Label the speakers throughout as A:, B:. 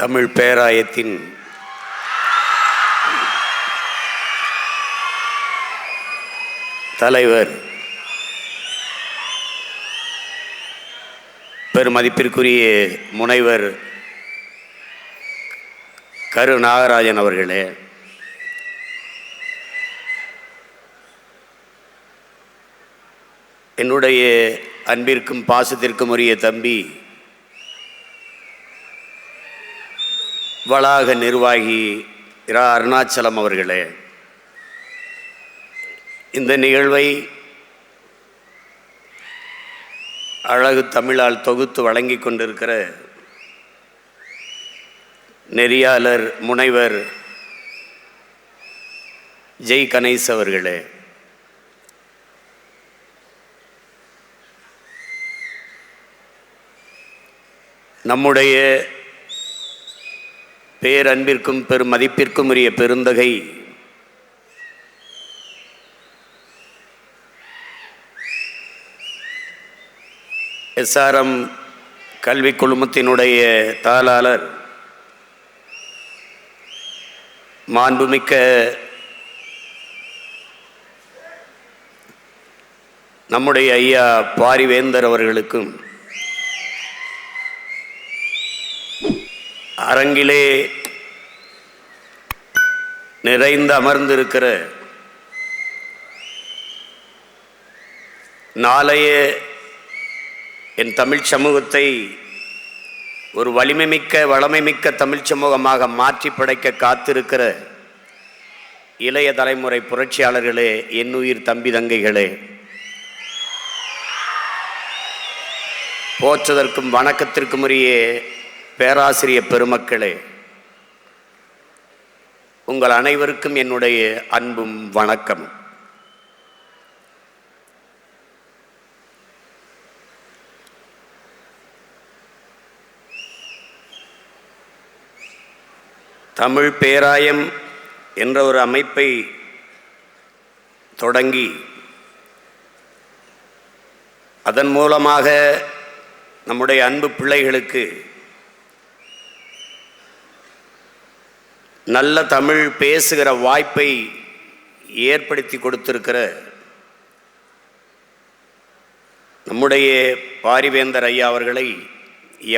A: தமிழ் பேராயத்தின் தலைவர் பெருமதிப்பிற்குரிய முனைவர் கரு நாகராஜன் அவர்களே, என்னுடைய அன்பிற்கும் பாசத்திற்கும் உரிய தம்பி வளாக நிர்வாகி இரா அருணாச்சலம் அவர்களே, இந்த நிகழ்வை அழகு தமிழால் தொகுத்து வழங்கி கொண்டிருக்கிற நெறியாளர் முனைவர் ஜெய் கணேஷ் அவர்களே, நம்முடைய பேரன்பிற்கும் பெருமதிப்பிற்கும் உரிய பெருந்தகை எஸ்ஆர்எம் கல்வி குழுமத்தினுடைய தாளாளர் மாண்புமிக்க நம்முடைய ஐயா பாரிவேந்தர் அவர்களுக்கும், அரங்கிலே நிறைந்து அமர்ந்திருக்கிற நாளைய என் தமிழ் சமூகத்தை ஒரு வலிமைமிக்க வளமைமிக்க தமிழ் சமூகமாக மாற்றி படைக்க காத்திருக்கிற இளைய தலைமுறை புரட்சியாளர்களே, என்னுயிர் தம்பி தங்கைகளே, போற்றுதற்கும் வணக்கத்திற்கும் உரிய பேராசிரிய பெருமக்களே, உங்கள் அனைவருக்கும் என்னுடைய அன்பும் வணக்கம். தமிழ் பேராயம் என்ற ஒரு அமைப்பை தொடங்கி அதன் மூலமாக நம்முடைய அன்பு பிள்ளைகளுக்கு நல்ல தமிழ் பேசுகிற வாய்ப்பை ஏற்படுத்தி கொடுத்திருக்கிற நம்முடைய பாரிவேந்தர் ஐயா அவர்களை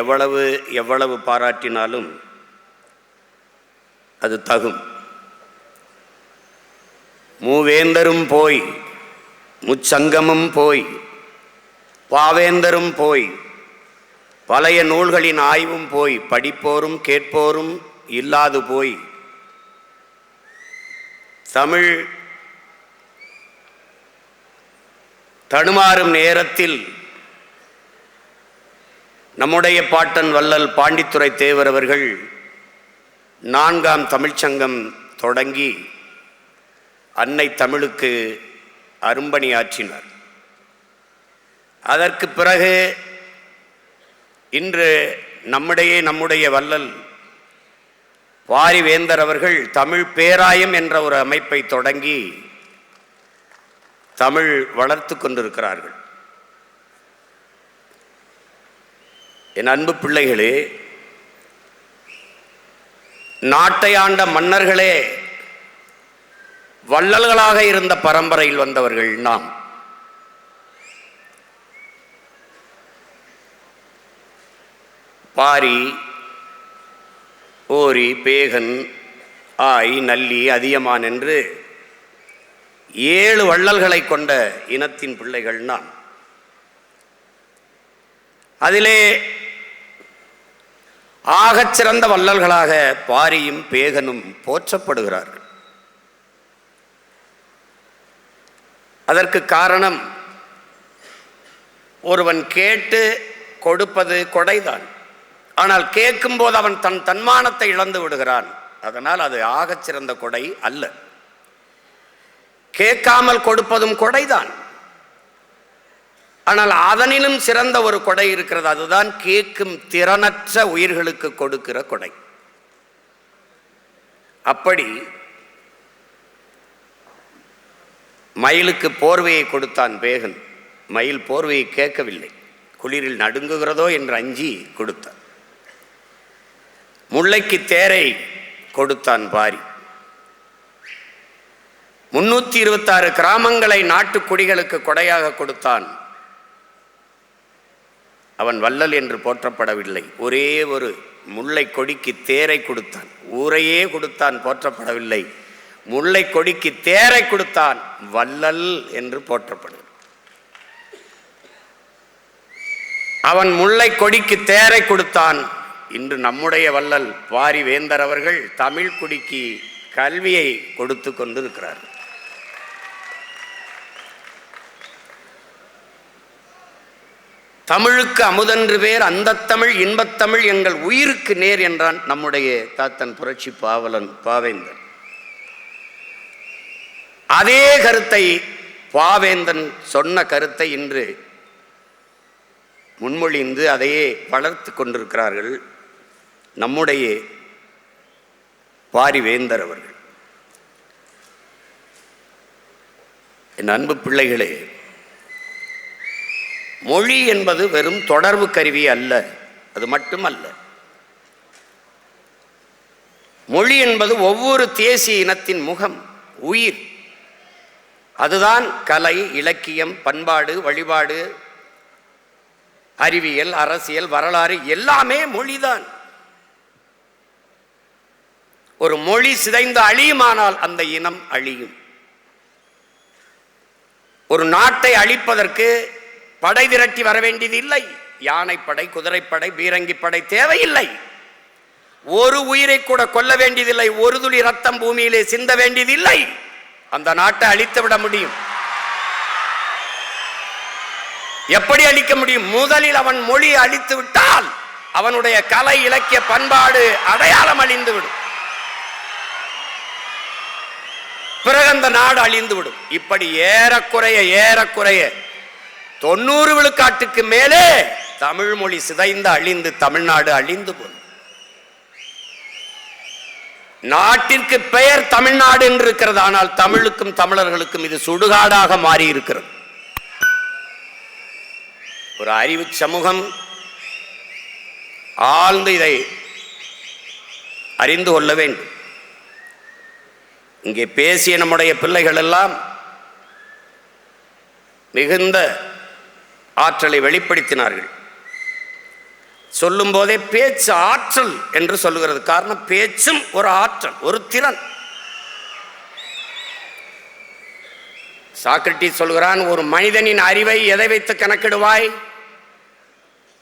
A: எவ்வளவு பாராட்டினாலும் அது தகும். மூவேந்தரும் போய் முச்சங்கமும் போய் பாவேந்தரும் போய் பழைய நூல்களின் ஆய்வும் போய் படிப்போரும் கேட்போரும் இல்லாது போய் தமிழ் தடுமாறும் நேரத்தில் நம்முடைய பாட்டன் வள்ளல் பாண்டித்துரை தேவர் அவர்கள் 4ஆம் தமிழ்ச்சங்கம் தொடங்கி அன்னை தமிழுக்கு அரும்பணியாற்றினார். அதற்கு பிறகு இன்று நம்முடைய வள்ளல் பாரிவேந்தர் அவர்கள் தமிழ் பேராயம் என்ற ஒரு அமைப்பை தொடங்கி தமிழ் வளர்த்து கொண்டிருக்கிறார்கள். என் அன்பு பிள்ளைகளே, நாட்டை ஆண்ட மன்னர்களே வள்ளல்களாக இருந்த பரம்பரையில் வந்தவர்கள் நாம். பாரி, ஓரி, பேகன், ஆய், நல்லி, அதியமான் என்று 7 வள்ளல்களை கொண்ட இனத்தின் பிள்ளைகள் நாம். அதிலே ஆகச்சிறந்த வள்ளல்களாக பாரியும் பேகனும் போற்றப்படுகிறார்கள். அதற்கு காரணம், ஒருவன் கேட்டு கொடுப்பது கொடைதான். ஆனால் கேட்கும்போது அவன் தன் தன்மானத்தை இழந்து விடுகிறான். அதனால் அது ஆகச்சிறந்த கொடை அல்ல. கேட்காமல் கொடுப்பதும் கொடைதான். ஆனால் அதனிலும் சிறந்த ஒரு கொடை இருக்கிறது. அதுதான் கேட்கும் திறனற்ற உயிர்களுக்கு கொடுக்கிற கொடை. அப்படி மயிலுக்கு போர்வையை கொடுத்தான் பேகன். மயில் போர்வையை கேட்கவில்லை, குளிரில் நடுங்குகிறதோ என்று அஞ்சி கொடுத்தார். முல்லைக்கு தேரை கொடுத்தான் பாரி. 326 கிராமங்களை நாட்டுக்குடிகளுக்கு கொடையாக கொடுத்தான். அவன் வள்ளல் என்று போற்றப்படவில்லை. ஒரே ஒரு முல்லை கொடிக்கு தேரை கொடுத்தான். ஊரையே கொடுத்தான், போற்றப்படவில்லை. முல்லை கொடிக்கு தேரை கொடுத்தான், வள்ளல் என்று போற்றப்படுகிறான். அவன் முல்லை கொடிக்கு தேரை கொடுத்தான். இன்று நம்முடைய வள்ளல் பாரி வேந்தர் அவர்கள் தமிழ் குடிக்கு கல்வியை கொடுத்து கொண்டிருக்கிறார். தமிழுக்கு அமுதன்று பேர் அந்த தமிழ் இன்பத்தமிழ் எங்கள் உயிருக்கு நேர் என்றான் நம்முடைய தாத்தன் புரட்சி பாவலன் பாவேந்தன். அதே கருத்தை பாவேந்தன் சொன்ன கருத்தை இன்று முன்மொழிந்து அதையே வளர்த்து கொண்டிருக்கிறார்கள் நம்முடைய பாரிவேந்தர் அவர்கள். என் அன்பு பிள்ளைகளே, மொழி என்பது வெறும் தொடர்பு கருவி அல்ல, அது மட்டுமல்ல. மொழி என்பது ஒவ்வொரு தேசிய இனத்தின் முகம், உயிர். அதுதான் கலை, இலக்கியம், பண்பாடு, வழிபாடு, அறிவியல், அரசியல், வரலாறு எல்லாமே மொழிதான். ஒரு மொழி சிதைந்து அழியுமானால் அந்த இனம் அழியும். ஒரு நாட்டை அழிப்பதற்கு படை திரட்டி வர வேண்டியது இல்லை. யானைப்படை, குதிரைப்படை, பீரங்கி படை தேவையில்லை. ஒரு உயிரை கூட கொல்ல வேண்டியதில்லை. ஒரு துளி ரத்தம் பூமியிலே சிந்த வேண்டியதில்லை. அந்த நாட்டை அழித்து விட முடியும். எப்படி அழிக்க முடியும்? முதலில் அவன் மொழி அழித்து விட்டால் அவனுடைய கலை, இலக்கிய, பண்பாடு, அடையாளம் அழிந்துவிடும். பிறகு அந்த நாடு அழிந்துவிடும். இப்படி ஏறக்குறைய 90 விழுக்காட்டுக்கு மேலே தமிழ் மொழி சிதைந்து அழிந்து தமிழ்நாடு அழிந்து போகும். நாட்டிற்கு பெயர் தமிழ்நாடு என்று இருக்கிறது, ஆனால் தமிழுக்கும் தமிழர்களுக்கும் இது சுடுகாடாக மாறி இருக்கிறது. ஒரு அறிவு சமூகம் ஆழ்ந்து இதை அறிந்து கொள்ள வேண்டும். இங்கே பேசிய நம்முடைய பிள்ளைகள் எல்லாம் மிகுந்த ஆற்றலை வெளிப்படுத்தினார்கள். சொல்லும் போதே பேச்சு ஆற்றல் என்று சொல்லுகிறது. காரணம், பேச்சும் ஒரு ஆற்றல், ஒரு திறன். சாக்ரட்டிஸ் சொல்கிறான், ஒரு மனிதனின் அறிவை எதை வைத்து கணக்கிடுவாய்?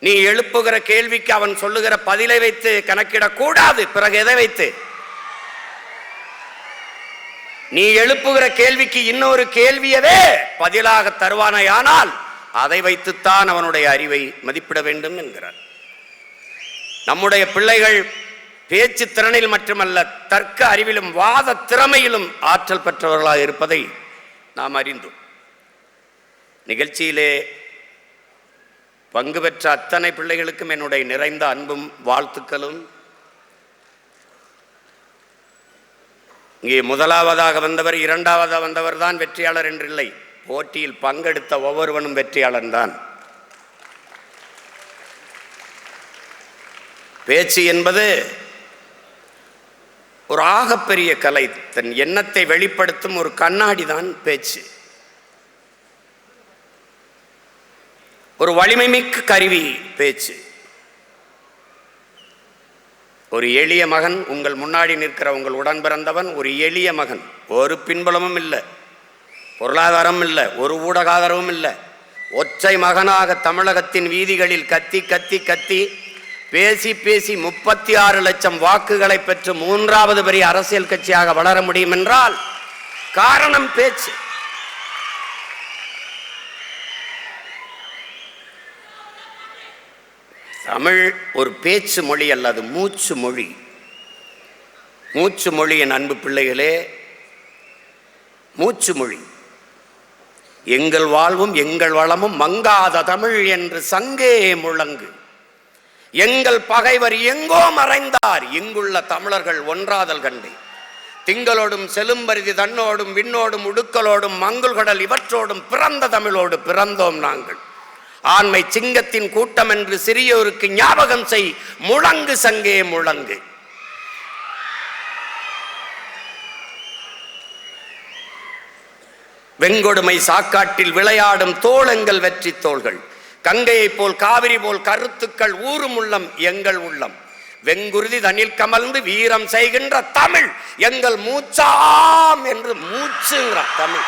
A: நீ எழுப்புகிற கேள்விக்கு அவன் சொல்லுகிற பதிலை வைத்து கணக்கிடக்கூடாது. பிறகு எதை வைத்து? நீ எழுப்புகிற கேள்விக்கு இன்னொரு கேள்வியவே பதிலாக தருவானையானால் அதை வைத்துத்தான் அவனுடைய அறிவை மதிப்பிட வேண்டும் என்கிறார். நம்முடைய பிள்ளைகள் பேச்சு திறனில் மட்டுமல்ல, தர்க்க அறிவிலும் வாத திறமையிலும் ஆற்றல் பெற்றவர்களாக இருப்பதை நாம் அறிந்தோம். நிகழ்ச்சியிலே பங்கு பெற்ற அத்தனை பிள்ளைகளுக்கும் என்னுடைய நிறைந்த அன்பும் வாழ்த்துக்களும். இங்கே முதலாவதாக வந்தவர், இரண்டாவதாக வந்தவர் தான் வெற்றியாளர் என்றில்லை. போட்டியில் பங்கெடுத்த ஒவ்வொருவனும் வெற்றியாளன் தான். பேச்சு என்பது ஒரு ஆகப்பெரிய கலை. தன் எண்ணத்தை வெளிப்படுத்தும் ஒரு கண்ணாடி தான் பேச்சு. ஒரு வலிமை மிக்க கருவி பேச்சு. ஒரு எளிய மகன், உங்கள் முன்னாடி நிற்கிற உங்கள் உடன் பிறந்தவன் ஒரு எளிய மகன். ஒரு பின்புலமும் இல்லை, பொருளாதாரம் இல்லை, ஒரு ஊடக ஆதரவும் இல்லை. ஒற்றை மகனாக தமிழகத்தின் வீதிகளில் கத்தி கத்தி கத்தி பேசி பேசி 36 லட்சம் வாக்குகளை பெற்று 3வது பெரிய அரசியல் கட்சியாக வளர முடியும் என்றால் காரணம் பேச்சு. தமிழ் ஒரு பேச்சு மொழி அல்ல, அது மூச்சு மொழி. மூச்சு மொழி. என் அன்பு பிள்ளைகளே, மூச்சு மொழி. எங்கள் வாழ்வும் எங்கள் வளமும் மங்காத தமிழ் என்று சங்கே முழங்கு. எங்கள் பகைவர் எங்கோ மறைந்தார், இங்குள்ள தமிழர்கள் ஒன்றாதல் கண்டே. திங்களோடும் செலும்பரிதி தன்னோடும் விண்ணோடும் உடுக்கலோடும் மங்குள் கடல் இவற்றோடும் பிறந்த தமிழோடு பிறந்தோம் நாங்கள். ஆண்மை சிங்கத்தின் கூட்டம் என்று சிறியோருக்கு ஞாபகம் செய், முழங்கு சங்கே முழங்கு. வெங்கொடுமை சாக்காட்டில் விளையாடும் தோளங்கள் வெற்றி தோள்கள், கங்கையை போல் காவிரி போல் கருத்துக்கள் ஊறும் உள்ளம் எங்கள் உள்ளம், வெங்குருதி தனில் கமர்ந்து வீரம் செய்கின்ற தமிழ் எங்கள் மூச்சாம் என்று மூச்சுங்கிற தமிழ்.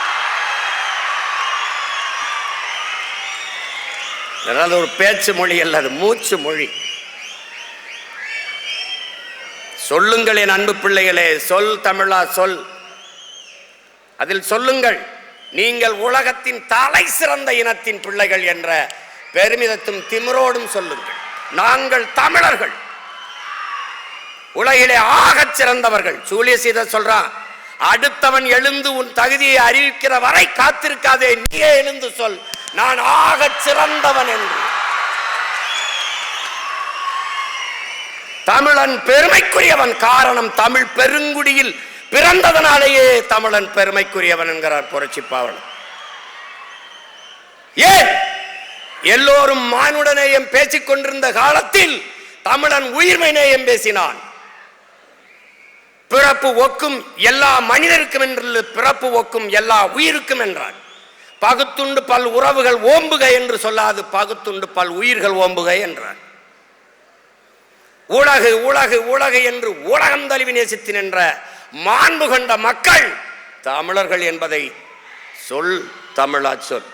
A: அதாவது ஒரு பேச்சு மொழி அல்ல, அது மூச்சு மொழி. சொல்லுங்கள் என் அன்பு பிள்ளைகளே, சொல் தமிழா சொல். அதில் சொல்லுங்கள், நீங்கள் உலகத்தின் தலை சிறந்த இனத்தின் பிள்ளைகள் என்ற பெருமிதத்தும் திமிரோடும் சொல்லுங்கள். நாங்கள் தமிழர்கள், உலகிலே ஆகச் சிறந்தவர்கள். ஜூலியஸ் இதை சொல்றான், அடுத்தவன் எழுந்து உன் தகுதியை அறிவிக்கிற வரை காத்திருக்காதே, நீயே எழுந்து சொல் நான் ஆகச் சிறந்தவன் என்று. தமிழன் பெருமைக்குரியவன், காரணம் தமிழ் பெருங்குடியில் பிறந்ததனாலேயே தமிழன் பெருமைக்குரியவன் என்கிறார் புரட்சி பாவலர். ஏன் எல்லோரும் மானுட நேயம் பேசிக் கொண்டிருந்த காலத்தில் தமிழன் உயிர்மை நேயம் பேசினான். பிறப்பு ஒக்கும் எல்லா மனிதருக்கும் என்று பிறப்பு ஒக்கும் எல்லா உயிருக்கும் என்றான். பகுத்துண்டு பல் உறவுகள் ஓம்புக என்று சொல்லாது, பகுத்துண்டு பல் உயிர்கள் ஓம்புக என்றான். உலகு உலகு உலகு என்று உலகம் தழுவி நேசித்து நின்ற மாண்பு கொண்ட மக்கள் தமிழர்கள் என்பதை சொல் தமிழா சொல்,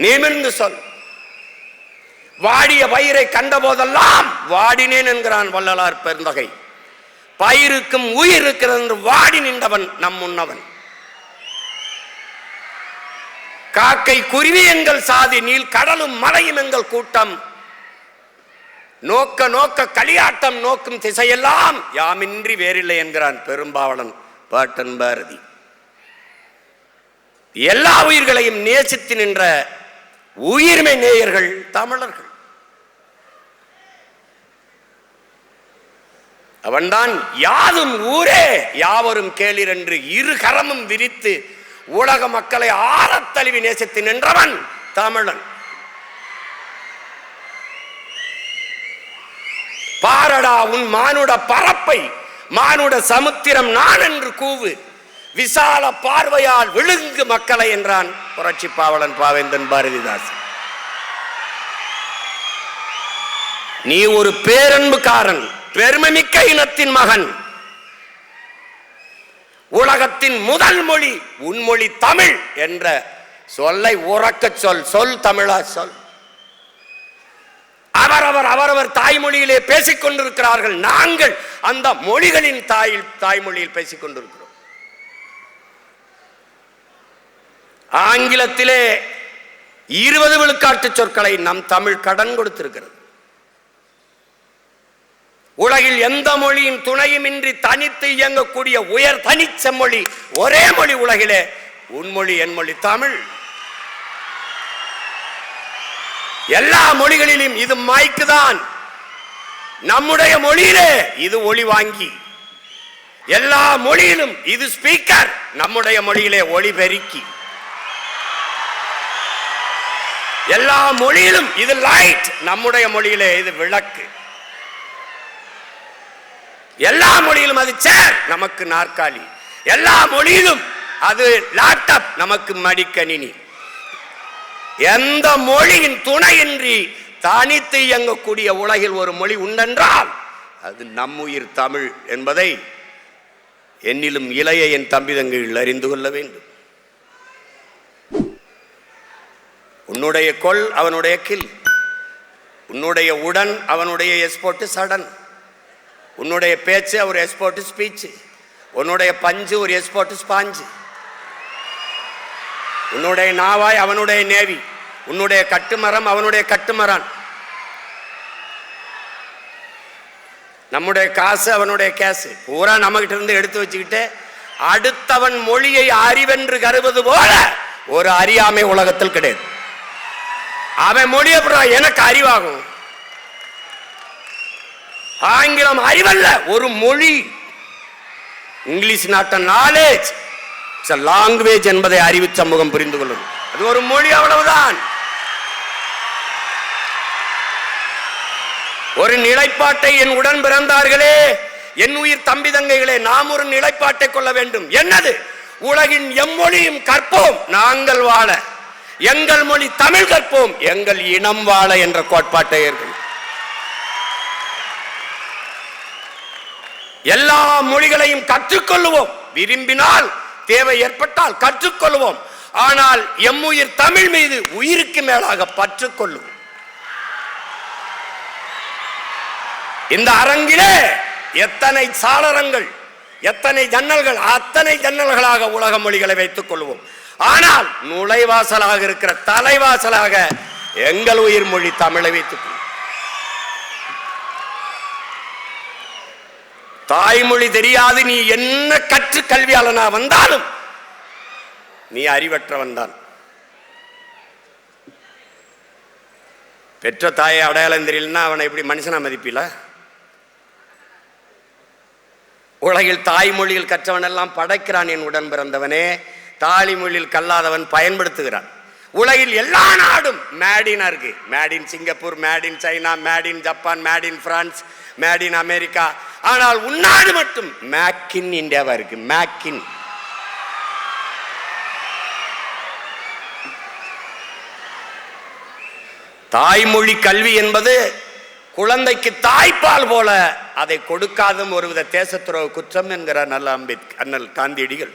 A: நிமிர்ந்து சொல். வாடிய பயிரை கண்ட போதெல்லாம் வாடினேன் என்கிறான் வள்ளலார் பெருந்தகை. பயிருக்கும் உயிர் இருக்கிறது என்று வாடி நின்றவன் நம் முன்னவன். காக்கை குருவி எங்கள் சாதி, நீல் கடலும் மலையும் எங்கள் கூட்டம், நோக்க நோக்க களியாட்டம் நோக்கும் திசையெல்லாம் யாமின்றி வேறில்லை என்கிறான் பெரும்பாவளன் பாட்டன் பாரதி. எல்லா உயிர்களையும் நேசித்து நின்ற உயிர்மை நேயர்கள் தமிழர்கள். அவன்தான் யாதும் ஊரே யாவரும் கேளிர் என்று இரு கரமும் விரித்து உலக மக்களை ஆரத்தழுவி நேசித்து நின்றவன் தமிழன். பாரடா உன் மானுட பரப்பை, மானுட சமுத்திரம் நான் என்று கூவு, விசால பார்வையால் விழுங்கு மக்களை என்றான் புரட்சி பாவலன் பாவேந்தன் பாரதிதாசன். நீ ஒரு பேரன்புக்காரன், பெருமைமிக்க இனத்தின் மகன். உலகத்தின் முதல் மொழி உன் மொழி தமிழ் என்ற சொல்லை உறக்க சொல், சொல் தமிழா சொல். அவரவர் தாய்மொழியிலே பேசிக் கொண்டிருக்கிறார்கள், நாங்கள் அந்த மொழிகளின் தாய்மொழியில் பேசிக் கொண்டிருக்கிறோம். ஆங்கிலத்திலே 20 விழுக்காட்டு சொற்களை நம் தமிழ் கடன் கொடுத்திருக்கிறது. உலகில் எந்த மொழியின் துணையுமின்றி தனித்து இயங்கக்கூடிய உயர் தனிச்செம்மொழி ஒரே மொழி உலகிலே உன்மொழி என் மொழி தமிழ். எல்லா மொழிகளிலும் இது மைக்கு தான், நம்முடைய மொழியிலே இது ஒளி வாங்கி, எல்லா மொழியிலும் இது ஸ்பீக்கர், நம்முடைய மொழியிலே ஒளி பெருக்கி, எல்லா மொழியிலும் இது லைட், நம்முடைய மொழியிலே இது விளக்கு, எல்லா மொழியிலும் அது சேர், நமக்கு நாற்காலி, எல்லா மொழியிலும் அது லேப்டாப், நமக்கு மடிக்கணினி. எந்த மொழியின் துணையின்றி தனித்து இயங்கக்கூடிய உலகில் ஒரு மொழி உண்டென்றால் அது நம்முயிர் தமிழ் என்பதை என்னிலும் இளைய என் தம்பி தங்கைகள் அறிந்து கொள்ள வேண்டும். உன்னுடைய கொல் அவனுடைய கில், உன்னுடைய உடன் அவனுடைய எஸ்போர்ட் சடன், உன்னுடைய பேச்சு ஒரு எஸ்போர்ட் ஸ்பீச், உன்னுடைய பஞ்சு ஒரு எஸ்போர்ட் ஸ்பாஞ்சு, உன்னுடைய நாவாய் அவனுடைய நேவி, உன்னுடைய கட்டுமரம் அவனுடைய கட்டுமரான், நம்முடைய காசு அவனுடைய கேசு, பூரா நம்மகிட்ட இருந்து எடுத்து வச்சுக்கிட்டு அடுத்தவன் மொழியை அறிவென்று கருவது போல ஒரு அறியாமை உலகத்தில் கிடையாது. அவன் மொழியை எனக்கு அறிவாகும். ஆங்கிலம் அறிவல்ல, ஒரு மொழி. English not a knowledge, it's a language என்பதை அறிவு சமூகம் புரிந்து கொள்ளும். அது ஒரு மொழி, அவ்வளவுதான். ஒரு நிலைப்பாட்டை என் உடன் பிறந்தார்களே, என் உயிர் தம்பி தங்கைகளே, நாம் ஒரு நிலைப்பாட்டை கொள்ள வேண்டும். என்னது? உலகின் எம்மொழியும் கற்போம் நாங்கள் வாழ, எங்கள் மொழி தமிழ் கற்போம் எங்கள் இனம் வாழ என்ற கோட்பாட்டை ஏற்கும். எல்லா மொழிகளையும் கற்றுக்கொள்வோம், விரும்பினால் தேவை ஏற்பட்டால் கற்றுக்கொள்வோம். ஆனால் எம்முயிர் தமிழ் மீது உயிருக்கு மேலாக பற்றுக்கொள்ளும். இந்த அரங்கிலே எத்தனை சாளரங்கள், எத்தனை ஜன்னல்கள், அத்தனை ஜன்னல்களாக உலக மொழிகளை வைத்துக் கொள்வோம். ஆனால் நுழைவாசலாக இருக்கிற தலைவாசலாக எங்கள் உயிர் மொழி தமிழை வைத்துக் கொள்வோம். தாய்மொழி தெரியாது நீ என்ன கற்று கல்வியாளனா வந்தாலும் நீ அறிவற்றவன் தான். பெற்ற தாயை அடையாளம் தெரியலன்னா அவனை எப்படி மனுஷனா மதிப்பில? உலகில் தாய்மொழியில் கற்றவன் எல்லாம் படைக்கிறான் என் உடன் பிறந்தவனே, தாய்மொழியில் கல்லாதவன் பயன்படுத்துகிறான். உலகில் எல்லா நாடும் மேடினா இருக்கு. Made in Singapore, made in China, made in Japan, made in France, made in America. ஆனால் உன்னாடு மட்டும் மேக் இன் இந்தியாவா இருக்கு. Make in. தாய்மொழி கல்வி என்பது குழந்தைக்கு தாய்ப்பால் போல, அதை கொடுக்காதும் ஒருவித தேசத்துறவு குற்றம் என்கிறார் நல்ல அண்ணல் காந்தியடிகள்.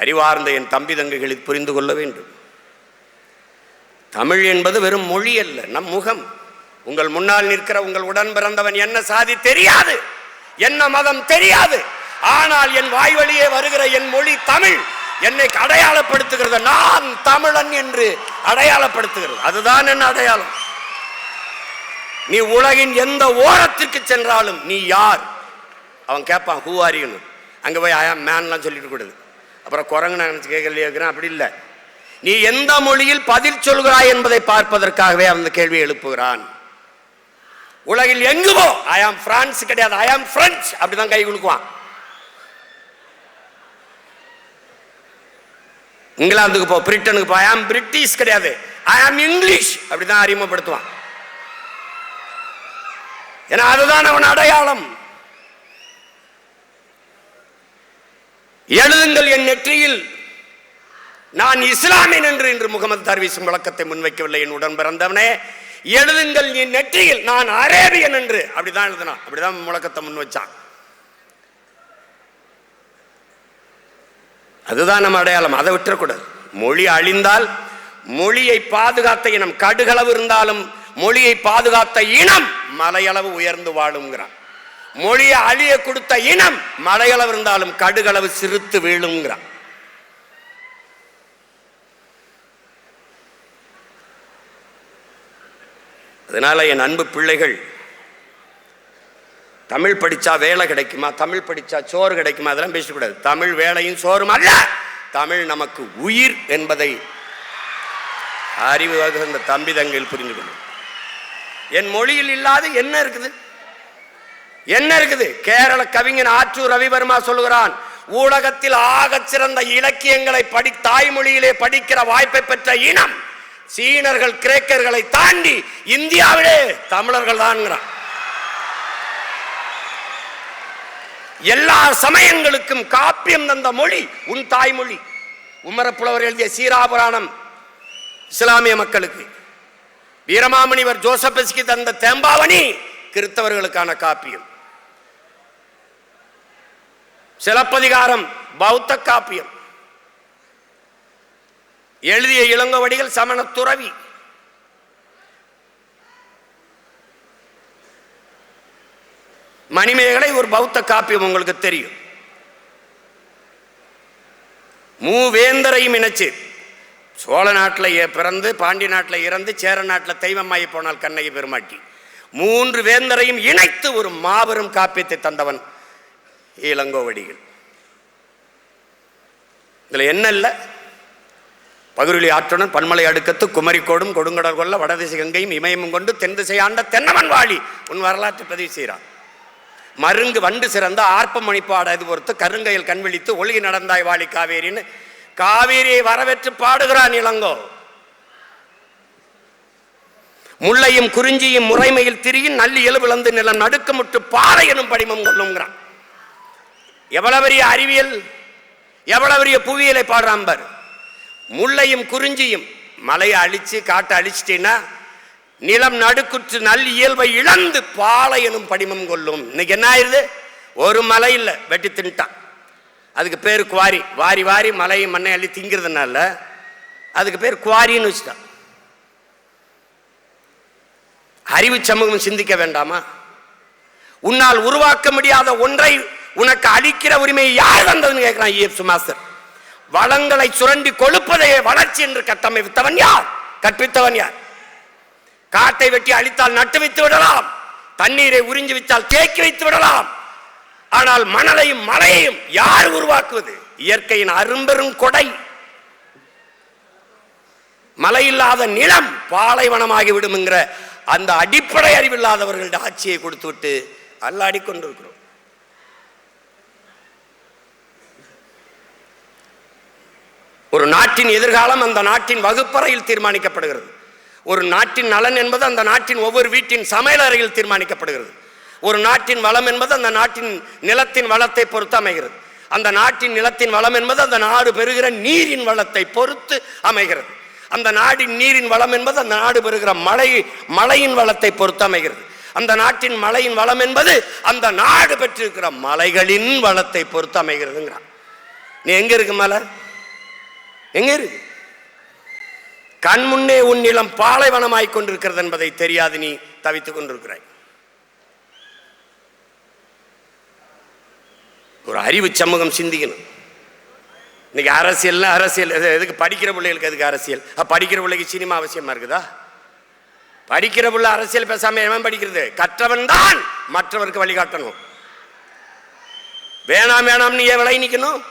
A: அறிவார்ந்த என் தம்பி தங்கைகளை புரிந்து கொள்ள வேண்டும். தமிழ் என்பது வெறும் மொழி அல்ல, நம் முகம். உங்கள் முன்னால் நிற்கிற உங்கள் உடன் பிறந்தவன் என்ன சாதி தெரியாது, என்ன மதம் தெரியாது. ஆனால் என் வாய் வழியே வருகிற என் மொழி தமிழ் என்னை அடையாளப்படுத்துகிறது. நான் தமிழன் என்று அடையாளப்படுத்துகிறது. அதுதான் என்ன அடையாளம். நீ உலகின் எந்த ஓரத்திற்கு சென்றாலும் நீ யார் அவன் கேட்பான், ஹூ ஆர் யூ. அங்கே போய் ஐ ஆம் மேன்லாம் சொல்லிட்டு கூடாது. அப்புறம் குரங்கு நான் கேட்கிறேன், அப்படி இல்லை. நீ எந்த மொழியில் பதில் சொல்கிறாய் என்பதை பார்ப்பதற்காகவே அந்த கேள்வி எழுப்புகிறான். உலகில் எங்கு போ, ஐ ஆம் பிரான்ஸ் கிடையாது, ஐ ஆம் பிரெஞ்சு, அப்படிதான் கை குலுக்குவான். இங்கிலாந்துக்கு போ, பிரிட்டனுக்கு போ, ஐ ஆம் பிரிட்டிஷ் கிடையாது, ஐ ஆம் இங்கிலீஷ், அப்படிதான் அறிமுகப்படுத்துவான். ஏன்னா அதுதான் அவன் அடையாளம். எழுதுங்கள் என் நெற்றியில் நான் இஸ்லாமியன் என்று இன்று முகமது தர்வீசும் விளக்கத்தை முன்வைக்கவில்லை. என் உடன் பிறந்தவனே, எழுதுங்கள் என் நெற்றியில் நான் அரேபியன் என்று. அப்படிதான் எழுதினான், அப்படிதான் முழக்கத்தை முன் வச்சான். அதுதான் நம்ம அடையாளம். அதை விட்டுறக்கூடாது. மொழி அழிந்தால் மொழியை பாதுகாத்த இனம் கடுகளவு இருந்தாலும் மொழியை பாதுகாத்த இனம் மலையளவு உயர்ந்து வாழுங்கிறான். மொழியை அழிய கொடுத்த இனம் மலையளவு இருந்தாலும் கடுகளவு சிறுத்து வீழுங்கிறான். அதனால என் அன்பு பிள்ளைகள், தமிழ் படிச்சா வேலை கிடைக்குமா, தமிழ் படிச்சா சோறு கிடைக்குமா, அதெல்லாம் பேசக்கூடாது. தமிழ் வேலையும் சோறும் அல்ல, தமிழ் நமக்கு உயிர் என்பதை அறிவு இந்த தம்பி தங்கையில் புரிந்து கொள்ளும். என் மொழியில் இல்லாத என்ன இருக்குது, என்ன இருக்குது? கேரள கவிஞன் ஆற்றூர் ரவிவர்மா சொல்லுகிறான், ஊடகத்தில் ஆகச் சிறந்த இலக்கியங்களை தாய்மொழியிலே படிக்கிற வாய்ப்பை பெற்ற இனம் சீனர்கள் கிரேக்கர்களை தாண்டி இந்தியாவிலே தமிழர்கள் தான். எல்லா சமயங்களுக்கும் காப்பியம் தந்த மொழி உன் தாய்மொழி. உமரப்புலவர் எழுதிய சீராபுராணம் இஸ்லாமிய மக்களுக்கு, வீரமாமுனிவர் ஜோசப்பஸ்கி தந்த தேம்பாவணி கிறிஸ்தவர்களுக்கான காப்பியம், சிலப்பதிகாரம் பௌத்த காப்பியம், எழுதிய இளங்கோவடிகள் சமண துறவி. மணிமேகலை ஒரு பௌத்த காப்பியம், உங்களுக்கு தெரியும். மூவேந்தரையும் இணைச்சு, சோழ நாட்டில் பிறந்து பாண்டி நாட்டில் இறந்து சேர நாட்டில் தெய்வமாயி போனால் கண்ணகி பெருமாட்டி, 3 வேந்தரையும் இணைத்து ஒரு மாபெரும் காப்பியத்தை தந்தவன் இளங்கோவடிகள். இதுல என்ன இல்லை, பகுருளி ஆற்றுடன் பன்மலை அடுக்கத்து குமரிக்கோடும் கொடுங்கடல் கொள்ள வடதிசை கங்கையும் இமயமும் கொண்டு தென் திசை ஆண்ட தென்னவன் வாழி உன் வரலாற்று பதிவு செய்கிறான். மருங்கு வண்டு சிறந்த ஆர்ப்பம் மணிப்பாடாது பொறுத்து கருங்கையில் கண்விழித்து ஒழுகி நடந்தாய் வாழி காவேரின்னு காவேரியை வரவேற்று பாடுகிறான் இளங்கோ. முல்லையும் குறிஞ்சியும் முறைமையில் திரியும் நல்லி எழுவிழந்து நிலம் நடுக்கமுட்டு பாறை எனும் படிமம் கொள்ளுங்கிறான். எவ்வளவு பெரிய அறிவியல், எவ்வளவு பெரிய புவியியலை பாடுறான் பாரு. முல்லையும் குறிஞ்சியும் மலையை அழிச்சு காட்டை அழிச்சிட்டீங்கன்னா நிலம் நடுக்குற்று நல் இயல்பை இழந்து பாலை எனும் படிமம் கொள்ளும். இன்னைக்கு என்ன ஆயிருது? ஒரு மலை இல்லை, வெட்டி தின்ட்டான். அதுக்கு பேர் குவாரி. வாரி வாரி மலையும் மண்ணை அள்ளி திங்கிறதுனால அதுக்கு பேர் குவாரின்னு வச்சுட்டான். அறிவு சமூகம் சிந்திக்க வேண்டாமா? உன்னால் உருவாக்க முடியாத ஒன்றை உனக்கு அளிக்கிற உரிமையை யார் தந்ததுன்னு கேட்கிறான் இயேசு மாஸ்டர். வளங்களை சுரண்டி கொழுப்பதையே வளர்ச்சி என்று கட்டமைத்தவன் யார்? கற்பித்தவன் யார்? காட்டை வெட்டி அழித்தால் நட்டு வைத்து விடலாம், தண்ணீரை உறிஞ்சி வைத்தால் தேக்கி வைத்து விடலாம். ஆனால் மணலையும் மலையையும் யார் உருவாக்குவது? இயற்கையின் அரும்பெரும் கொடை. மழை இல்லாத நிலம் பாலைவனமாகிவிடும் என்கிற அந்த அடிப்படை அறிவில்லாதவர்களுடைய ஆட்சியை கொடுத்து விட்டு அல்லாடி கொண்டிருக்கிறோம். ஒரு நாட்டின் எதிர்காலம் அந்த நாட்டின் வகுப்பறையில் தீர்மானிக்கப்படுகிறது. ஒரு நாட்டின் நலன் என்பது அந்த நாட்டின் ஒவ்வொரு வீட்டின் சமையல் அறையில் தீர்மானிக்கப்படுகிறது. ஒரு நாட்டின் வளம் என்பது அந்த நாட்டின் நிலத்தின் வளத்தை பொறுத்து அமைகிறது. அந்த நாட்டின் நிலத்தின் வளம் என்பது அந்த நாடு பெறுகிற நீரின் வளத்தை பொறுத்து அமைகிறது. அந்த நாட்டின் நீரின் வளம் என்பது அந்த நாடு பெறுகிற மழையின் வளத்தை பொறுத்து அமைகிறது. அந்த நாட்டின் மழையின் வளம் என்பது அந்த நாடு பெற்றிருக்கிற மலைகளின் வளத்தை பொறுத்து அமைகிறதுங்கிறான். நீ எங்க இருக்கு மலை? எங்க இருக்கு? கண் முன்னே உன் நிலம் பாலைவனமாய் கொண்டிருக்கிறது என்பதை தெரியாது நீ தவித்துக் கொண்டிருக்கிறாய். ஒரு அறிவு சமூகம் சிந்திக்கணும். இன்னைக்கு அரசியல் எதுக்கு? படிக்கிற பிள்ளைகளுக்கு எதுக்கு அரசியல்? படிக்கிற பிள்ளைக்கு சினிமா அவசியமா இருக்குதா? படிக்கிற பிள்ளை அரசியல் பேசாம எவன் படிக்கிறது? கற்றவன் தான் மற்றவருக்கு வழிகாட்டணும். வேணாம் வேணாம்னு ஏன் விலை நிக்கணும்?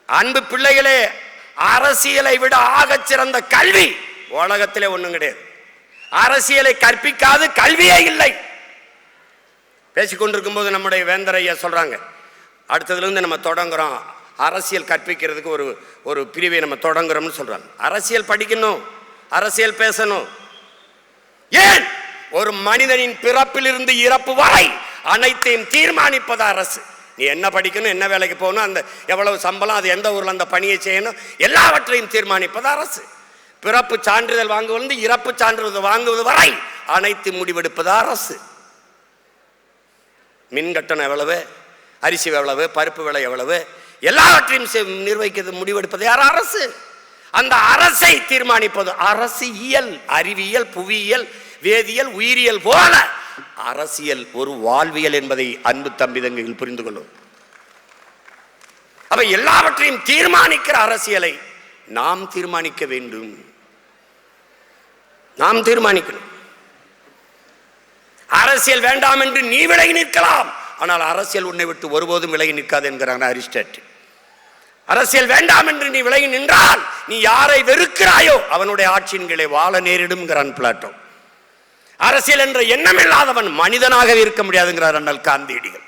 A: அன்பு பிள்ளைகளே, அரசியலை விட ஆகச் சிறந்த கல்வி உலகத்திலே ஒண்ணும் கிடையாது. அரசியலை கற்பிக்காது கல்வியே இல்லை. பேசிக்கொண்டிருக்கும் போது நம்முடைய வேந்தரையா சொல்றாங்க, அடுத்ததுல இருந்து நம்ம தொடங்குறோம் அரசியல் கற்பிக்கிறதுக்கு ஒரு பிரிவை நம்ம தொடங்குறோம்னு சொல்றாங்க. அரசியல் படிக்கணும், அரசியல் பேசணும். ஏன்? ஒரு மனிதனின் பிறப்பிலிருந்து இறப்பு வரை அனைத்தையும் தீர்மானிப்பது அரசு. நீ என்ன படிக்கணும், என்ன வேலைக்கு போகணும், அந்த எவ்வளவு சம்பளம், அது எந்த ஊர்ல அந்த பணியை செய்யணும், எல்லாவற்றையும் தீர்மானிப்பது அரசு. பிறப்பு சான்றிதழ் வாங்குவது இறப்பு சான்றிதழ் வாங்குவது வரை அனைத்து முடிவெடுப்பது அரசு. மின் கட்டணம் எவ்வளவு, அரிசி எவ்வளவு, பருப்பு விலை எவ்வளவு, எல்லாவற்றையும் நிர்வகிக்கிறது முடிவெடுப்பது யார்? அரசு. அந்த அரசை தீர்மானிப்பது அரசியல். அறிவியல், புவியியல், வேதியியல், உயிரியல் போல அரசியல் ஒரு வாழ்வியல் என்பதை அன்பு தம்பிதங்கள் புரிந்து கொள்ளும். அப்ப எல்லாவற்றையும் தீர்மானிக்கிற அரசியலை நாம் தீர்மானிக்க வேண்டும். நாம் தீர்மானிக்கணும். அரசியல் வேண்டாம் என்று நீ விலகி நிற்கலாம், ஆனால் அரசியல் உன்னை விட்டு ஒருபோதும் விலகி நிற்காது என்கிறான் அரிஸ்டாட்டில். அரசியல் வேண்டாம் என்று நீ விலகி நின்றால் நீ யாரை வெறுக்கிறாயோ அவனுடைய ஆட்சியின் கீழே வாழ நேரிடும் பிளாட்டோ. அரசியல் என்ற எண்ணம் இல்லாதவன் மனிதனாக இருக்க முடியாதுங்கிறார் அண்ணல் காந்தியடிகள்.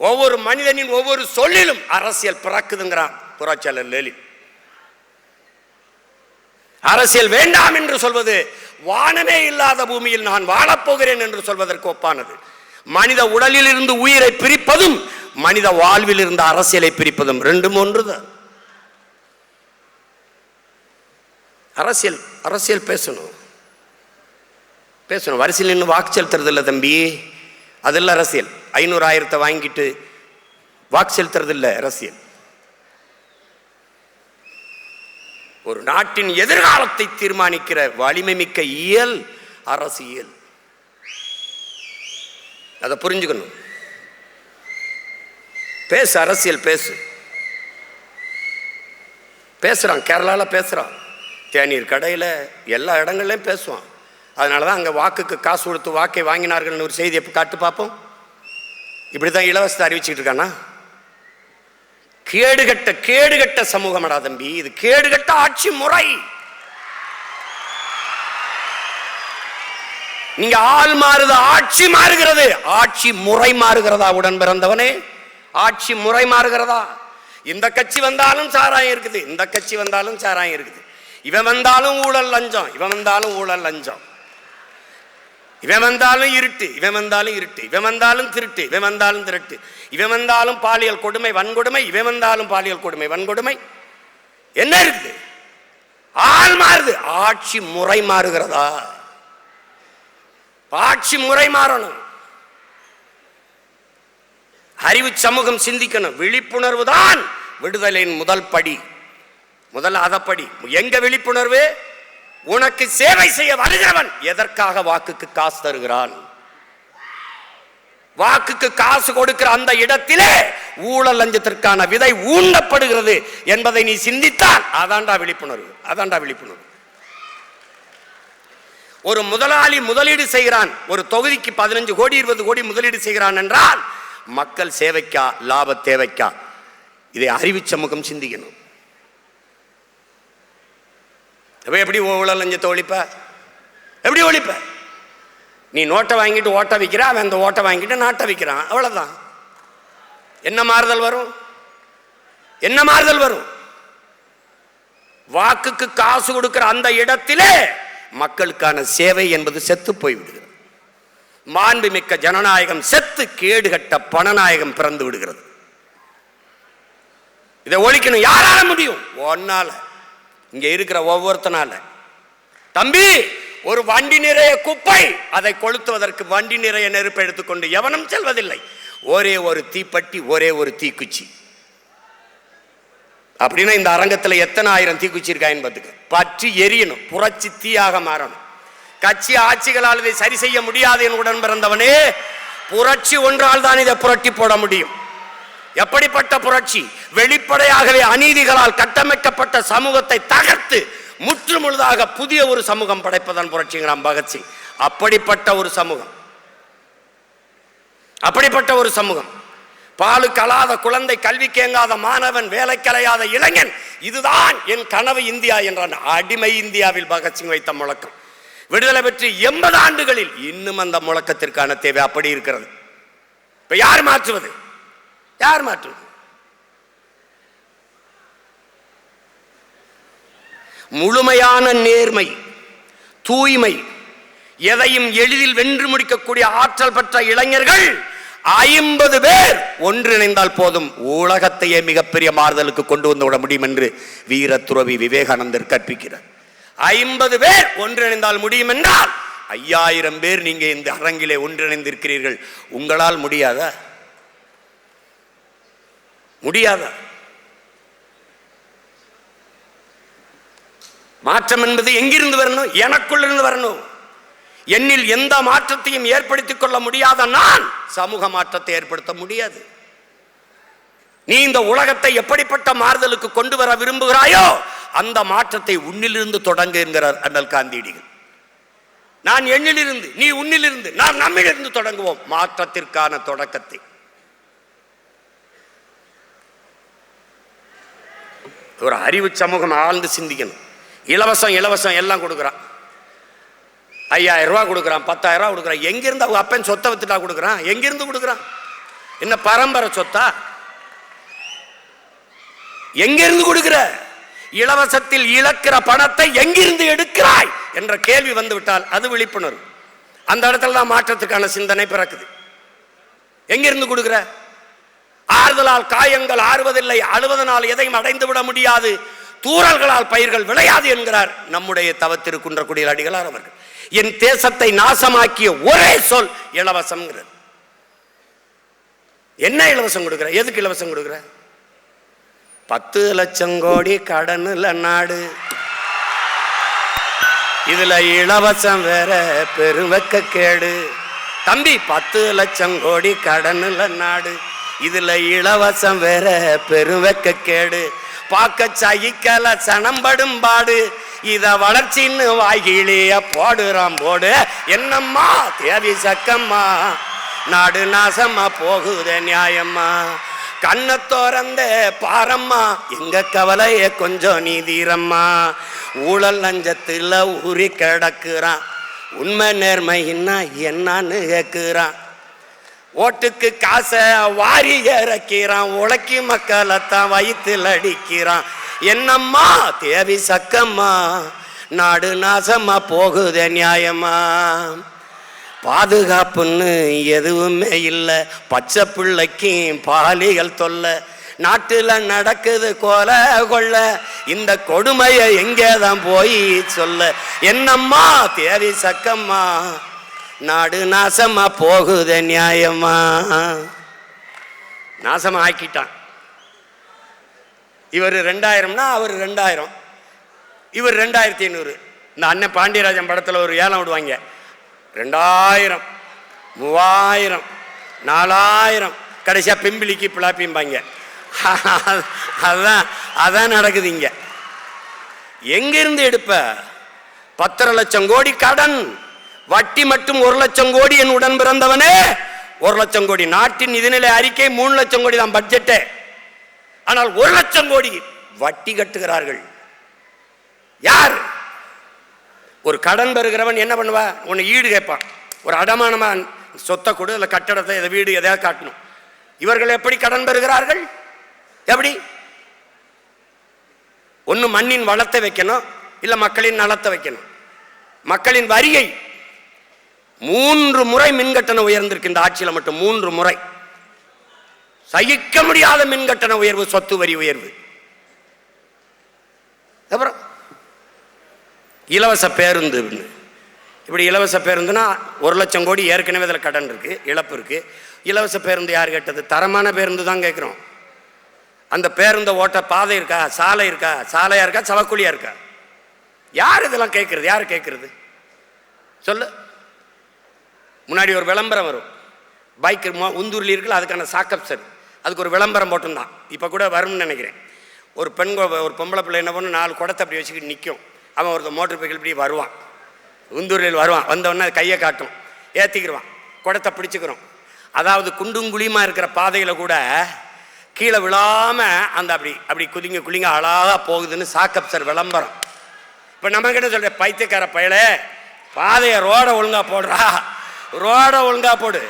A: ஒவ்வொரு மனிதனின் ஒவ்வொரு சொல்லிலும் அரசியல் பிறக்குதுங்கிறான் புரட்சியாளர் லெனின். அரசியல் வேண்டாம் என்று சொல்வது வானமே இல்லாத பூமியில் நான் வாழப்போகிறேன் என்று சொல்வதற்கு ஒப்பானது. மனித உடலில் இருந்து உயிரை பிரிப்பதும் மனித வாழ்வில் இருந்து அரசியலை பிரிப்பதும் ரெண்டும் ஒன்றுதான். அரசியல் பேசணும். வரிசையில் நின்று வாக்கு செலுத்துறது இல்லை தம்பி, அதெல்லாம் அரசியல். 500,000 வாங்கிட்டு வாக்கு செலுத்துறது இல்லை அரசியல். ஒரு நாட்டின் எதிர்காலத்தை தீர்மானிக்கிற வலிமை மிக்க இயல் அரசியல். அதை புரிஞ்சுக்கணும். பேசு, அரசியல் பேசு. பேசுறான், கேரளால பேசுறான், தேநீர் கடையில் எல்லா இடங்கள்லையும் பேசுவான். அதனால தான் அங்கே வாக்குக்கு காசு கொடுத்து வாக்கை வாங்கினார்கள் ஒரு செய்தி எப்போ காட்டு பார்ப்போம். இப்படி தான் இலவசத்தை அறிவிச்சுட்டு இருக்கானா? கேடுகட்ட சமூகமடா தம்பி, இது கேடுகட்ட ஆட்சி முறை. நீங்க ஆள் மாறுது, ஆட்சி மாறுகிறது. ஆட்சி முறை மாறுகிறதா உடன் பிறந்தவனே? ஆட்சி முறை மாறுகிறதா? இந்த கட்சி வந்தாலும் சாராயம் இருக்குது, இந்த கட்சி வந்தாலும் சாராயம் இருக்குது. இவன் வந்தாலும் ஊழல் லஞ்சம், இவன் வந்தாலும் ஊழல் லஞ்சம். இவன் வந்தாலும் இருட்டு, இவன் வந்தாலும் இருட்டு, இவன் வந்தாலும் திருட்டு, இவன் வந்தாலும் திருட்டு, இவன் வந்தாலும் பாலியல் கொடுமை வன்கொடுமை, இவன் வந்தாலும் பாலியல் கொடுமை வன்கொடுமை. என்ன இருக்குது? ஆள் மாறுது, ஆட்சி முறை மாறுகிறதா? ஆட்சி முறை மாறணும். அறிவு சமூகம் சிந்திக்கணும். விழிப்புணர்வு தான் விடுதலையின் முதல் படி, முதல் அதப்படி. எங்க விழிப்புணர்வு? உனக்கு சேவை செய்ய வருகிறவன் எதற்காக வாக்குக்கு காசு தருகிறான்? வாக்குக்கு காசு கொடுக்கிற அந்த இடத்திலே ஊழல் லஞ்சத்திற்கான விதை ஊண்டப்படுகிறது என்பதை நீ சிந்தித்தால் அதாண்டா விழிப்புணர்வு, அதாண்டா விழிப்புணர்வு. ஒரு முதலாளி முதலீடு செய்கிறான், ஒரு தொகுதிக்கு 15 கோடி 20 கோடி முதலீடு செய்கிறான் என்றால் மக்கள் சேவைக்கா லாப தேவைக்கா? இதை அறிவு சமூகம் சிந்திக்கணும். எப்படி ஊழல் லஞ்சத்தை ஒழிப்ப? எப்படி ஒழிப்ப? நீ நோட்டை வாங்கிட்டு ஓட்ட வைக்கிற, அவன் அந்த ஓட்டை வாங்கிட்டு நாட்டை வைக்கிறான், அவ்வளவுதான். என்ன மாறுதல் வரும்? என்ன மாறுதல் வரும்? வாக்குக்கு காசு கொடுக்கிற அந்த இடத்திலே மக்களுக்கான சேவை என்பது செத்து போய்விடுகிறது. மாண்புமிக்க ஜனநாயகம் செத்து கேடுகட்ட பணநாயகம் பிறந்து விடுகிறது. இதை ஒழிக்கணும். யாரால முடியும்? ஒன்னால, இங்க இருக்கிற ஒவ்வொருத்தனால. தம்பி, ஒரு வண்டி நிறைய குப்பை, அதை கொளுத்துவதற்கு வண்டி நிறைய நெருப்பை எடுத்துக்கொண்டு எவனும் செல்வதில்லை. ஒரே ஒரு தீப்பெட்டி, ஒரே ஒரு தீக்குச்சி. அப்படின்னா இந்த அரங்கத்தில் எத்தனை ஆயிரம் தீக்குச்சி இருக்கா என்பதுக்கு பற்றி எரியணும், புரட்சி தீயாக மாறணும். கட்சி ஆட்சிகளால் இதை சரி செய்ய முடியாது என் உடன் பிறந்தவனே, புரட்சி ஒன்றால் தான் இதை புரட்டி போட முடியும். எப்படிப்பட்ட புரட்சி? வெளிப்படையாகவே அநீதிகளால் கட்டமைக்கப்பட்ட சமூகத்தை தகர்த்து முற்று முழுதாக புதிய ஒரு சமூகம் படைப்பதான் புரட்சிங்கிறான் பகத்சிங். அப்படிப்பட்ட ஒரு சமூகம், அப்படிப்பட்ட ஒரு சமூகம். பாலு கலாத குழந்தை, கல்வி கேங்காத மாணவன், வேலை கலையாத இளைஞன், இதுதான் என் கனவு இந்தியா என்றான். அடிமை இந்தியாவில் பகத்சிங் வைத்த முழக்கம் விடுதலை பெற்று 80 ஆண்டுகளில் இன்னும் அந்த முழக்கத்திற்கான தேவை அப்படி இருக்கிறது. இப்ப யார் மாற்றுவது? யார் மாற்றுவது? முழுமையான நேர்மை, தூய்மை, எதையும் எளிதில் வென்று முடிக்கக்கூடிய ஆற்றல் பெற்ற இளைஞர்கள் 50 பேர் ஒன்றிணைந்தால் போதும், உலகத்தையே மிகப்பெரிய மாறுதலுக்கு கொண்டு வந்து விட முடியும் என்று வீர துறவி விவேகானந்தர் கற்பிக்கிறார். 50 பேர் ஒன்றிணைந்தால் முடியும் என்றால் 5000 பேர் நீங்க இந்த அரங்கிலே ஒன்றிணைந்திருக்கிறீர்கள். உங்களால் முடியாதா? முடியாதா? மாற்றம் என்பது எங்கிருந்து வரணும்? எனக்குள் இருந்து வரணும். என்னில் எந்த மாற்றத்தையும் ஏற்படுத்திக் கொள்ள முடியாத நான் சமூக மாற்றத்தை ஏற்படுத்த முடியாது. நீ இந்த உலகத்தை எப்படிப்பட்ட மாறுதலுக்கு கொண்டு வர விரும்புகிறாயோ அந்த மாற்றத்தை உன்னிலிருந்து தொடங்க என்கிறார் அண்ணல் காந்தியடிகள். நான் எண்ணிலிருந்து, நீ உன்னிலிருந்து, நான் நம்மிலிருந்து தொடங்குவோம் மாற்றத்திற்கான தொடக்கத்தை. ஒரு அறிவு சமூகம் ஆழ்ந்து சிந்திக்கணும். இலவசம் இலவசம் எல்லாம் கொடுக்குறான். 5000 ரூபா கொடுக்குறான், 10,000 ரூபா கொடுக்குறான். எங்கிருந்து அவங்க அப்பன் சொத்தை வித்துட்டா கொடுக்குறான்? எங்கிருந்து கொடுக்குறான்? என்ன பரம்பரை சொத்தா? எங்கிருந்து கொடுக்கிற? இலவசத்தில் இழக்கிற பணத்தை எங்கிருந்து எடுக்கிறாய் என்ற கேள்வி வந்து விட்டால் அது விழிப்புணர்வு. அந்த இடத்துல தான் மாற்றத்துக்கான சிந்தனை பிறக்குது. எங்கிருந்து கொடுக்கிற? ஆறுதலால் காயங்கள் ஆறுவதில்லை, அழுவதனால் எதையும் அடைந்து விட முடியாது, தூறல்களால் பயிர்கள் விளையாது என்கிறார் நம்முடைய தவத்திருக்குன்றக்குடியில் அடிகளார் அவர்கள். என் தேசத்தை நாசமாக்கிய ஒரே சொல் இலவசம். என்ன இலவசம் கொடுக்கிற? எதுக்கு இலவசம் கொடுக்கிற? 10 லட்சம் கோடி கடனுல நாடு, இதுல இலவசம் வேற பெருவெக்க கேடு. தம்பி, 10 லட்சம் கோடி கடனுல நாடு, இதுல இலவசம் வேற பெருவெக்க கேடு. பாக்க சகிக்கல சனம்படும் பாடு, இத வளர்ச்சின்னு வாய்கிளிய போடுறான் போடு. என்னம்மா தேவி சக்கம்மா, நாடு நாசமா போகுதே நியாயம்மா. கண்ணை திறந்த பாரம்மா, எங்க கவலைய கொஞ்சம் நீதீரம்மா. ஊழல் லஞ்சத்துல ஊறி கிடக்குறான், உண்மை நேர்மைன்னா என்னன்னு கேட்குறான். ஓட்டுக்கு காசை வாரி இறக்கிறான், உழைக்கி மக்களைத்தான் வயிற்றில் அடிக்கிறான். என்னம்மா தேவி சக்கம்மா, நாடு நாசமா போகுதே நியாயமா. பாதுகாப்புன்னு எதுவுமே இல்லை, பச்சை பிள்ளைக்கும் பாலிகள் தொல்லை, நாட்டுல நடக்குது கொலை கொள்ள, இந்த கொடுமையை எங்கேதான் போய் சொல்ல, என்னம்மா தேவி சக்கம்மா, நாடு நாசமா போகுது நியாயமா. நாசமா ஆக்கிட்டான். இவர் 2000னா அவர் 2000, இவர் 2500. இந்த அண்ணன் பாண்டியராஜன் படத்தில் ஒரு ஏலம் விடுவாங்க, 2000, 3000, 4000, கடைசியா பிம்பிளிக்கு பிளாப்பிம்பாங்க. அதான் நடக்குது இங்க. எங்கிருந்து எடுப்ப? 10 லட்சம் கோடி கடன், வட்டி மட்டும் 1 லட்சம் கோடி. என் உடன் பிறந்தவனே 1 லட்சம் கோடி. நாட்டின் நிதிநிலை அறிக்கை 3 லட்சம் கோடி தான் பட்ஜெட்டு. ஆனால் 1 லட்சம் கோடி வட்டி கட்டுகிறார்கள். யார்? ஒரு கடன் பெறுகிறவன் என்ன பண்ணுவா? உன்னை ஈடு கேட்பான், ஒரு அடமானமா சொத்தை கொடு, இல்லை கட்டடத்தை, எதை வீடு எதையாவது காட்டணும். இவர்கள் எப்படி கடன் பெறுகிறார்கள்? எப்படி? ஒன்று மண்ணின் வளத்தை வைக்கணும், இல்லை மக்களின் நலத்தை வைக்கணும். மக்களின் வரியை 3 முறை மின்கட்டணம் உயர்ந்திருக்கு இந்த ஆட்சியில் மட்டும். 3 முறை சகிக்க முடியாத மின்கட்டண உயர்வு, சொத்து வரி உயர்வு. அப்புறம் இலவச பேருந்து. இப்படி இலவச பேருந்துனா 1 லட்சம் கோடி ஏற்கனவே அதில் கடன் இருக்கு, இழப்பு இருக்கு. இலவச பேருந்து யார் கேட்டது? தரமான பேருந்து தான் கேட்குறோம். அந்த பேருந்தை ஓட்ட பாதை இருக்கா, சாலை இருக்கா, சாலையா இருக்கா, சவக்குழியா இருக்கா? யார் இதெல்லாம் கேட்கறது? யார் கேட்கறது சொல்லு. முன்னாடி ஒரு விளம்பரம் வரும், பைக் உந்தூர்லி இருக்குல்ல, அதுக்கான சாக்கப் சார், அதுக்கு ஒரு விளம்பரம் போட்டுருந்தான். இப்போ கூட வரும்னு நினைக்கிறேன். ஒரு ஒரு பொம்பளை பிள்ளை என்ன பண்ணு, 4 குடத்தை அப்படி வச்சுக்கிட்டு நிற்கும். அவன் ஒருத்தர் மோட்டர் சைக்கிள் இப்படி வருவான், உந்தூரில் வருவான். வந்தவொடனே கையை காட்டும், ஏற்றிக்கிடுவான், குடத்தை பிடிச்சிக்கிறோம். அதாவது குண்டுங்குழியுமா இருக்கிற பாதையில் கூட கீழே விழாமல் அந்த அப்படி குளிங்க அழகாக போகுதுன்னு சாக்கப் சார் விளம்பரம். இப்போ நம்ம கிட்ட சொல்ற பைத்தியக்கார பயல, பாதையை ரோடை ஒழுங்கா போடுறா, ரோடை ஒழுங்கா போடு.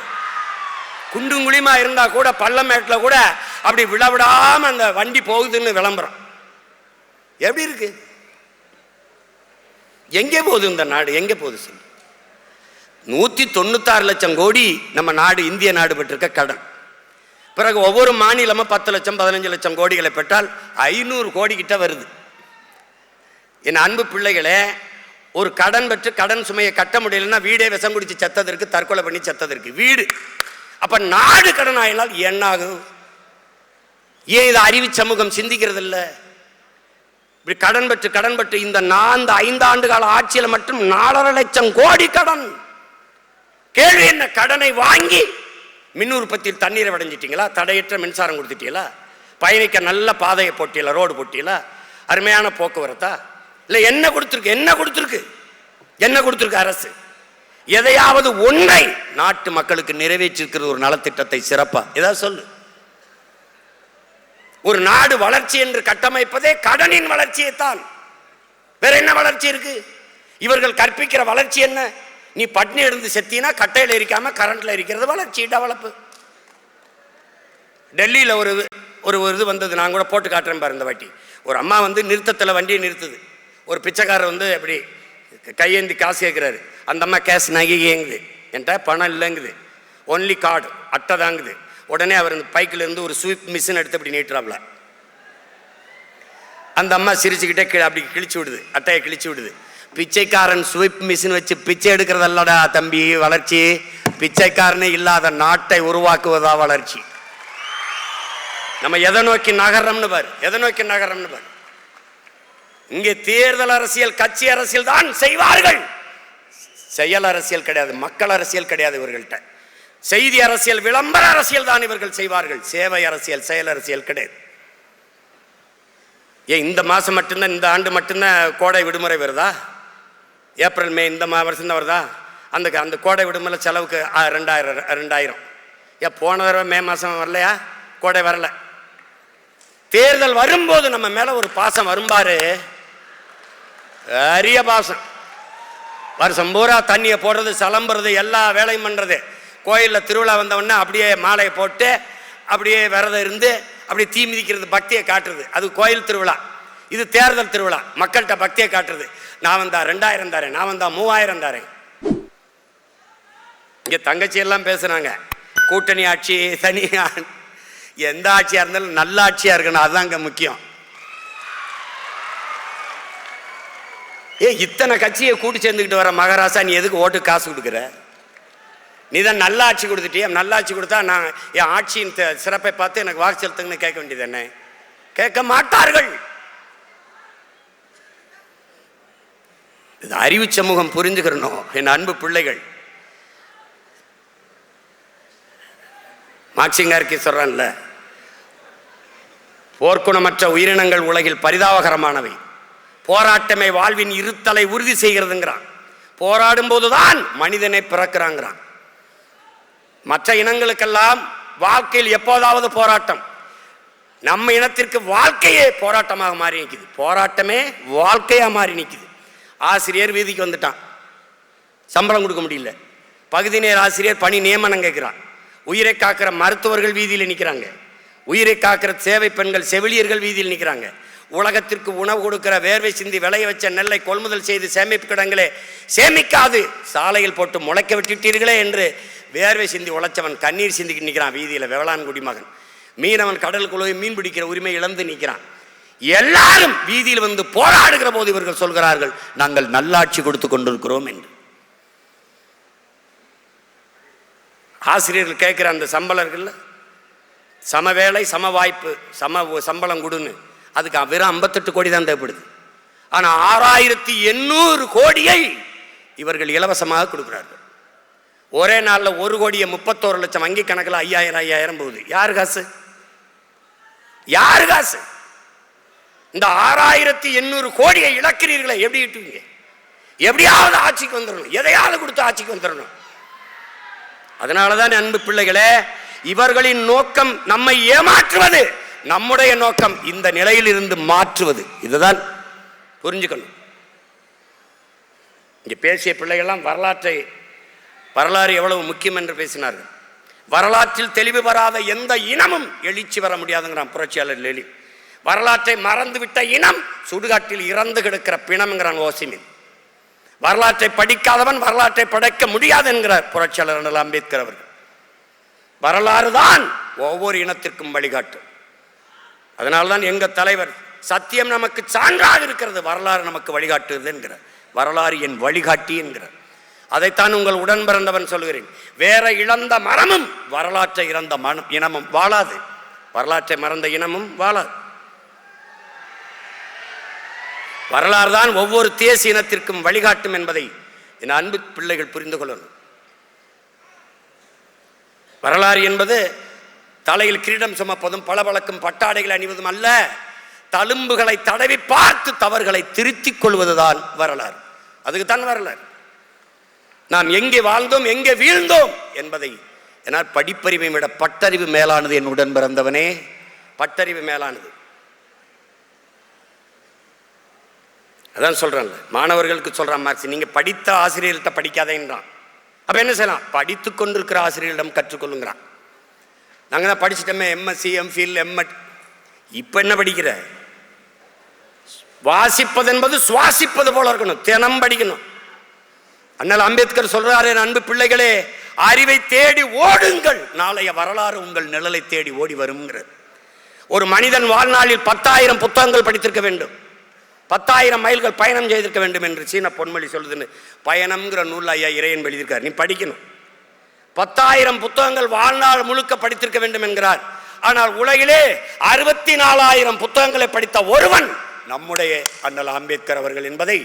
A: குண்டுங்குழியுமா இருந்தா கூட பள்ளமேட்டில் கூட அப்படி விழவிடாம அந்த வண்டி போகுதுன்னு விளம்பரம். எப்படி இருக்கு? எங்கே போகுது இந்த நாடு? எங்கே போகுது சொல்லு? 196 லட்சம் கோடி நம்ம நாடு, இந்திய நாடு பெற்றிருக்க கடன். பிறகு ஒவ்வொரு மாநிலமும் 10 லட்சம் 15 லட்சம் கோடிகளை பெற்றால் 500 கோடி கிட்ட வருது. என் அன்பு பிள்ளைகளே, ஒரு கடன் பெற்று கடன் சுமையை கட்ட முடியலன்னா வீடே விஷம் குடிச்சு செத்ததற்கு, தற்கொலை பண்ணி செத்ததற்கு வீடு. அப்ப நாடு கடன் ஆயினால் என்ன ஆகும்? ஏன் இதை அறிவு சமூகம் சிந்திக்கிறது இல்லை? இப்படி கடன் பெற்று இந்த 5 ஆண்டு கால ஆட்சியில் மட்டும் 4.5 லட்சம் கோடி கடன். கேள்வி என்ன? கடனை வாங்கி மின் உற்பத்தியில் தண்ணீரை வடைஞ்சிட்டீங்களா? தடையற்ற மின்சாரம் கொடுத்துட்டீங்களா? பயணிக்க நல்ல பாதையை போட்டீங்களா? ரோடு போட்டீங்களா? அருமையான போக்குவரத்தா? இல்லை என்ன கொடுத்துருக்கு? என்ன கொடுத்துருக்கு அரசு? எதையாவது ஒன்றை நாட்டு மக்களுக்கு நிறைவேற்றிருக்கிற ஒரு நலத்திட்டத்தை சிறப்பா ஏதாவது சொல்லு. ஒரு நாடு வளர்ச்சி என்று கட்டமைப்பதே கடனின் வளர்ச்சியை தான். வேற என்ன வளர்ச்சி இருக்கு? இவர்கள் கற்பிக்கிற வளர்ச்சி என்ன? நீ பட்னி எழுந்து செத்தினா கட்டையில் எரிக்காம கரண்ட்ல இருக்கிறது வளர்ச்சி, டெவலப்பு. டெல்லியில் ஒரு இது வந்தது, நான் கூட போட்டு காட்டுறேன் பாரு. இந்த வாட்டி ஒரு அம்மா நிறுத்தத்தில் வண்டியை நிறுத்துது. ஒரு பிச்சைக்காரர் அப்படி கையேந்தி காசு கேட்குறாரு. அந்த அம்மா கேஷ் நகைங்குது, என்கிட்ட பணம் இல்லைங்குது, ஒன்லி கார்டு, அட்டை தாங்குது. உடனே அவர் இந்த பைக்கில் இருந்து ஒரு ஸ்வீப் மிஷின் எடுத்து அப்படி நீட்டுறாப்ல. அந்த அம்மா சிரிச்சுக்கிட்டே அப்படி கிழிச்சு விடுது, அட்டையை கிழிச்சு விடுது. பிச்சைக்காரன் ஸ்வீப் மிஷின் வச்சு பிச்சை எடுக்கிறதல்லடா தம்பி வளர்ச்சி, பிச்சைக்காரனே இல்லாத நாட்டை உருவாக்குவதா வளர்ச்சி. நம்ம எதை நோக்கி நகரம்னு பாரு, எதை நோக்கி நகரம்னு பாரு. இங்கே தேர்தல் அரசியல், கட்சி அரசியல் தான் செய்வார்கள், செயல் அரசியல் கிடையாது, மக்கள் அரசியல் கிடையாது இவர்கள்ட்ட. செய்தி அரசியல், விளம்பர அரசியல் தான் இவர்கள் செய்வார்கள், சேவை அரசியல், செயல் அரசியல் கிடையாது. ஏன் இந்த மாதம் மட்டும்தான், இந்த ஆண்டு மட்டும்தான் கோடை விடுமுறை வருதா? ஏப்ரல் மே இந்த வருஷம் தான் வருதா? அந்த கோடை விடுமுறை செலவுக்கு 2000. ஏன் போன தடவை மே மாதம் வரலையா? கோடை வரல. தேர்தல் வரும்போது நம்ம மேல ஒரு பாசம் வரும்பாரு, அரிய பாசம். வருஷம் பூரா தண்ணியை போடுறது, சலம்புறது, எல்லா வேலையும் பண்றது. கோயிலில் திருவிழா வந்தவொடனே அப்படியே மாலையை போட்டு அப்படியே விரதம் இருந்து அப்படி தீ மிதிக்கிறது, பக்தியை காட்டுறது. அது கோயில் திருவிழா. இது தேர்தல் திருவிழா, மக்கள்கிட்ட பக்தியை காட்டுறது. நான் வந்தா 2000 தரேன், நான் வந்தா 3000 தரேன். இங்கே தங்கச்சி எல்லாம் பேசுனாங்க, கூட்டணி ஆட்சி தனி, எந்த ஆட்சியாக இருந்தாலும் நல்ல ஆட்சியாக இருக்கணும், அதுதான் இங்கே முக்கியம். இத்தனை கட்சியை கூட்டி சேர்ந்துக்கிட்டு வர மகாராசா, நீ எதுக்கு ஓட்டு காசு கொடுக்குற? நீ தான் நல்ல ஆட்சி கொடுத்துட்டிய, நல்ல ஆட்சி கொடுத்தா நான் என் ஆட்சியின் சிறப்பை பார்த்து எனக்கு வாக்கு செலுத்துங்கன்னு கேட்க வேண்டியது என்ன? கேட்க மாட்டார்கள். இது அறிவு சமூகம் புரிஞ்சுக்கிறணும். என் அன்பு பிள்ளைகள், மார்க்சிங்கார்கி சொல்றான்ல, போர்க்குணமற்ற உயிரினங்கள் உலகில் பரிதாபகரமானவை, போராட்டமே வாழ்வின் இருத்தலை உறுதி செய்கிறதுங்கிறான். போராடும் போதுதான் மனிதனை பிறக்கிறாங்கிறான். மற்ற இனங்களுக்கெல்லாம் வாழ்க்கையில் எப்போதாவது போராட்டம், நம்ம இனத்திற்கு வாழ்க்கையே போராட்டமாக மாறி நிற்குது. போராட்டமே வாழ்க்கையா மாறி நிற்குது. ஆசிரியர் வீதிக்கு வந்துட்டான், சம்பளம் கொடுக்க முடியல. பகுதி நேர ஆசிரியர் பணி நியமனம் கேட்கிறான். உயிரை காக்கிற மருத்துவர்கள் வீதியில் நிற்கிறாங்க. உயிரை காக்கிற சேவை பெண்கள் செவிலியர்கள் வீதியில் நிற்கிறாங்க. உலகத்திற்கு உணவு கொடுக்கிற வேர்வை சிந்தி விளைய வச்ச நெல்லை கொள்முதல் செய்து சேமிப்பு கிடங்களே சேமிக்காது சாலையில் போட்டு முளைக்க விட்டுட்டீர்களே என்று வேர்வை சிந்தி உழைச்சவன் கண்ணீர் சிந்திக்கு நிற்கிறான் வீதியில். வேளாண்குடி மகன் மீனவன் கடலுக்குள்ளே மீன் பிடிக்கிற உரிமை இழந்து நிற்கிறான். எல்லாரும் வீதியில் வந்து போராடுகிற போது இவர்கள் சொல்கிறார்கள், நாங்கள் நல்லாட்சி கொடுத்து கொண்டிருக்கிறோம் என்று. ஆசிரியர்கள் கேட்கிற அந்த சம்பளர்கள் சம வேலை சம வாய்ப்பு சம்பளம் கொடுன்னு, அதுக்கு வெறும் 58 கோடி தான் தேவைப்படுது. ஆனால் 6800 கோடியை இவர்கள் இலவசமாக கொடுக்கிறார்கள். ஒரே நாளில் 1 கோடியே 31 லட்சம் வங்கி கணக்கில் 5000 போகுது. யாரு காசு? யாரு காசு? இந்த 6800 கோடியை இழக்கிறீர்களே, எப்படி இட்டுவீங்க? எப்படியாவது ஆட்சிக்கு வந்துடணும், எதையாவது கொடுத்து ஆட்சிக்கு வந்துடணும். அதனாலதான் அன்பு பிள்ளைகளே, இவர்களின் நோக்கம் நம்மை ஏமாற்றுவது, நம்முடைய நோக்கம் இந்த நிலையில் இருந்து மாற்றுவது. இதுதான் புரிஞ்சுக்கணும். இங்கே பேசிய பிள்ளைகள்லாம் வரலாறு எவ்வளவு முக்கியம் என்று பேசினார்கள். வரலாற்றில் தெளிவு வராத எந்த இனமும் எழுச்சி வர முடியாதுங்கிறான் புரட்சியாளர் லெனின். வரலாற்றை மறந்துவிட்ட இனம் சுடுகாட்டில் இறந்து கிடக்கிற பிணம்ங்கிறான் ஓசிமின். வரலாற்றை படிக்காதவன் வரலாற்றை படைக்க முடியாது என்கிறார் புரட்சியாளர் அண்ணல் அம்பேத்கர் அவர்கள். வரலாறு தான் ஒவ்வொரு இனத்திற்கும் வழிகாட்டும். அதனால்தான் எங்க தலைவர், சத்தியம் நமக்கு சான்றாக இருக்கிறது, வரலாறு நமக்கு வழிகாட்டுது என்கிறார். வரலாறு என் வழிகாட்டி என்கிறார். அதைத்தான் உங்கள் உடன் பிறந்தவன் சொல்கிறேன். வேற இழந்த மரமும் வரலாற்றை இறந்த இனமும் வாழாது, வரலாற்றை மறந்த இனமும் வாழாது. வரலாறு தான் ஒவ்வொரு தேசிய இனத்திற்கும் வழிகாட்டும் என்பதை என் அன்பு பிள்ளைகள் புரிந்து கொள்ளணும். வரலாறு என்பது தலையில் கிரீடம் சுமப்பதும் பளபளக்கும் பட்டாடைகள் அணிவதும் அல்ல, தழும்புகளை தடவி பார்த்து தவறுகளை திருத்திக் கொள்வதுதான் வரலாறு. அதுக்குத்தான் வரலாறு. நாம் எங்கே வாழ்ந்தோம் எங்கே வீழ்ந்தோம் என்பதை, என்னால் படிப்பறிவை விட பட்டறிவு மேலானது. என் உடன் பிறந்தவனே, பட்டறிவு மேலானது. அதான் சொல்றேன்ல, மாணவர்களுக்கு சொல்றான் மார்க்ஸ், நீங்க படித்த ஆசிரியர்கிட்ட படிக்காதேன்றான். அப்ப என்ன செய்யலாம்? படித்து கொண்டிருக்கிற ஆசிரியரிடம் கற்றுக்கொள்ளுங்கிறான். நாங்க தான் படிச்சுட்டோமே, எம்எஸ்சி எம்ஃபில் எம்எட். இப்ப என்ன படிக்கிற? வாசிப்பது என்பது சுவாசிப்பது போல இருக்கணும், தினம் படிக்கணும். அண்ணல் அம்பேத்கர் சொல்றாரு, அன்பு பிள்ளைகளே, அறிவை தேடி ஓடுங்கள், நாளைய வரலாறு உங்கள் நிழலை தேடி ஓடி வரும்ங்கிறது. ஒரு மனிதன் வாழ்நாளில் 10,000 புத்தகங்கள் படித்திருக்க வேண்டும், 10,000 மைல்கள் பயணம் செய்திருக்க வேண்டும் என்று சீன பொன்மொழி சொல்லுதுன்னு பயணம்ங்கிற நூல் ஐயா இறையன் எழுதியிருக்கார். நீ படிக்கணும். 10,000 புத்தகங்கள் வாழ்நாள் முழுக்க படித்திருக்க வேண்டும் என்கிறார். ஆனால் உலகிலே 64,000 புத்தகங்களை படித்த ஒருவன் நம்முடைய அண்ணல் அம்பேத்கர் அவர்கள் என்பதை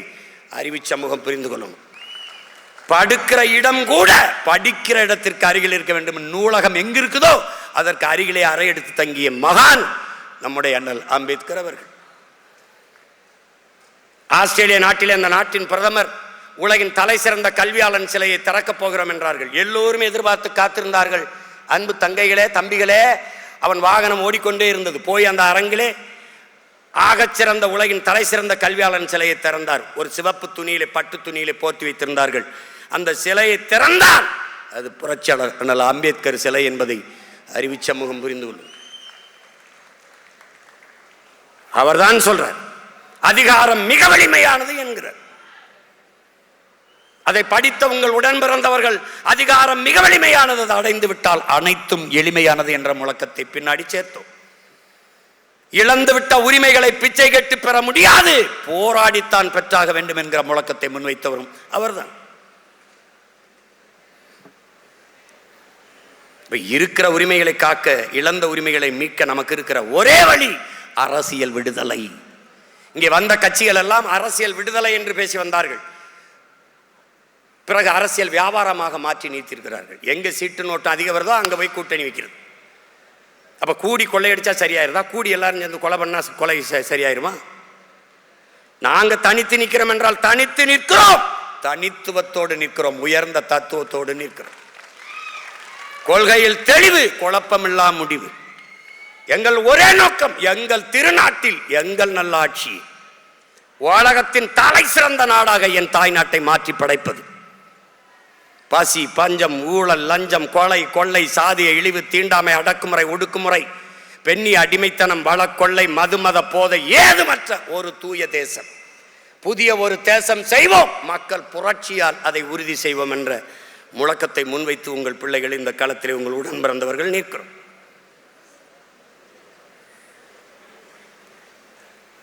A: அறிவு சமூகம் புரிந்து கொள்ளணும். படுக்கிற இடம் கூட படிக்கிற இடத்திற்கு அருகில் இருக்க வேண்டும். நூலகம் எங்கு இருக்குதோ அதற்கு அருகிலே அறை எடுத்து தங்கிய மகான் நம்முடைய அண்ணல் அம்பேத்கர் அவர்கள். ஆஸ்திரேலிய நாட்டிலே அந்த நாட்டின் பிரதமர் உலகின் தலை சிறந்த கல்வியாளன் சிலையை திறக்கப் போகிறோம் என்றார்கள். எல்லோருமே எதிர்பார்த்து காத்திருந்தார்கள். அன்பு தங்கைகளே, தம்பிகளே, அவன் வாகனம் ஓடிக்கொண்டே இருந்தது. போய் அந்த அரங்கிலே ஆகச்சிறந்த உலகின் தலை சிறந்த கல்வியாளன் சிலையை திறந்தார். ஒரு சிவப்பு துணியிலே, பட்டு துணியிலே போர்த்தி வைத்திருந்தார்கள். அந்த சிலையை திறந்தான். அது புரட்சியாளர் அண்ணல் அம்பேத்கர் சிலை என்பதை அறிவு சமூகம் புரிந்து கொள்ளும். அவர்தான் சொல்றார், அதிகாரம் மிக வலிமையானது என்கிறார். அதை படித்த உங்கள் உடன் பிறந்தவர்கள் அதிகாரம் மிக வலிமையானது, அடைந்து விட்டால் அனைத்தும் எளிமையானது என்ற முழக்கத்தை பின்னாடி சேர்த்தோம். இழந்துவிட்ட உரிமைகளை பிச்சை கேட்டு பெற முடியாது, போராடித்தான் பெற்றாக வேண்டும் என்கிற முழக்கத்தை முன்வைத்தவரும் அவர்தான். இருக்கிற உரிமைகளை காக்க, இழந்த உரிமைகளை மீட்க நமக்கு இருக்கிற ஒரே வழி அரசியல் விடுதலை. இங்கே வந்த கட்சிகள் எல்லாம் அரசியல் விடுதலை என்று பேசி வந்தார்கள். பிறகு அரசியல் வியாபாரமாக மாற்றி நீத்திருக்கிறார்கள். எங்க சீட்டு நோட்டம் அதிகம் வருதோ அங்க போய் கூட்டணி வைக்கிறது. அப்ப கூடி கொள்ளையடிச்சா சரியாயிருதா? கூடி எல்லாரும் சேர்ந்து கொலை பண்ணா கொலை சரியாயிருமா? நாங்க தனித்து நிற்கிறோம் என்றால் தனித்து நிற்கிறோம், தனித்துவத்தோடு நிற்கிறோம், உயர்ந்த தத்துவத்தோடு நிற்கிறோம். கொள்கையில் தெளிவு, குழப்பமில்லா முடிவு. எங்கள் ஒரே நோக்கம், எங்கள் திருநாட்டில் எங்கள் நல்லாட்சி, உலகத்தின் தலை சிறந்த நாடாக என் தாய் நாட்டை மாற்றி படைப்பது. பசி, பஞ்சம், ஊழல், லஞ்சம், கொலை, கொள்ளை, சாதிய இழிவு, தீண்டாமை, அடக்குமுறை, ஒடுக்குமுறை, பெண்ணிய அடிமைத்தனம், வளக்கொள்ளை, மதுமத போதை ஏதுமற்ற ஒரு தூய தேசம், புதிய ஒரு தேசம் செய்வோம், மக்கள் புரட்சியால் அதை உறுதி செய்வோம் என்ற முழக்கத்தை முன்வைத்து உங்கள் பிள்ளைகள் இந்த களத்திலே உங்கள் உடன் பிறந்தவர்கள் நிற்கிறோம்.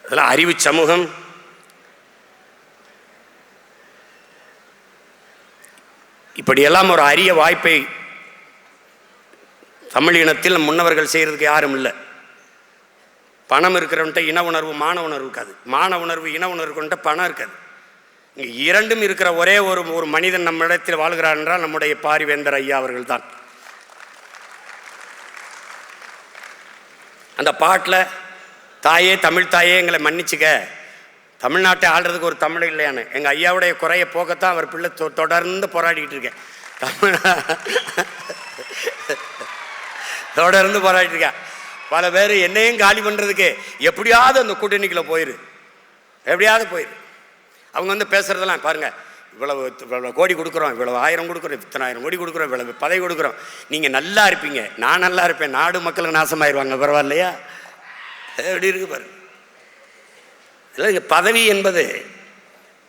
A: அதெல்லாம் அறிவு சமூகம். இப்படியெல்லாம் ஒரு அரிய வாய்ப்பை தமிழ் இனத்தில் முன்னவர்கள் செய்கிறதுக்கு யாரும் இல்லை. பணம் இருக்கிறவன்ட்ட இன உணர்வு மான உணர்வு இருக்காது, மான உணர்வு இன உணர்வுகிட்ட பணம் இருக்காது. இங்கே இரண்டும் இருக்கிற ஒரே ஒரு மனிதன் நம்ம இடத்தில் வாழ்கிறார் என்றால் நம்முடைய பாரிவேந்தர் ஐயா அவர்கள் தான். அந்த பாட்டில் தாயே தமிழ் தாயே எங்களை மன்னிச்சுக்க, தமிழ்நாட்டை ஆள்றதுக்கு ஒரு தமிழ் இல்லையான்னு எங்கள் ஐயாவுடைய குறையை போக்கத்தான் அவர் பிள்ளை தொடர்ந்து போராடிக்கிட்டு இருக்கேன். தொடர்ந்து போராடிட்டு இருக்கேன். பல பேர் என்னையும் காலி பண்ணுறதுக்கு எப்படியாவது அந்த கூட்டணிக்குள்ள போயிரு, எப்படியாவது போயிரு. அவங்க வந்து பேசுறதெல்லாம் பாருங்கள், இவ்வளவு கோடி கொடுக்குறோம், இவ்வளவு 1000 கொடுக்குறோம், இத்தனை 1000 கோடி கொடுக்குறோம், இவ்வளவு பதவி கொடுக்குறோம், நீங்கள் நல்லா இருப்பீங்க, நான் நல்லா இருப்பேன், நாடு மக்களுக்கு நாசமாயிருவாங்க, பரவாயில்லையா? எப்படி இருக்கு பாருங்க. இல்லை, பதவி என்பது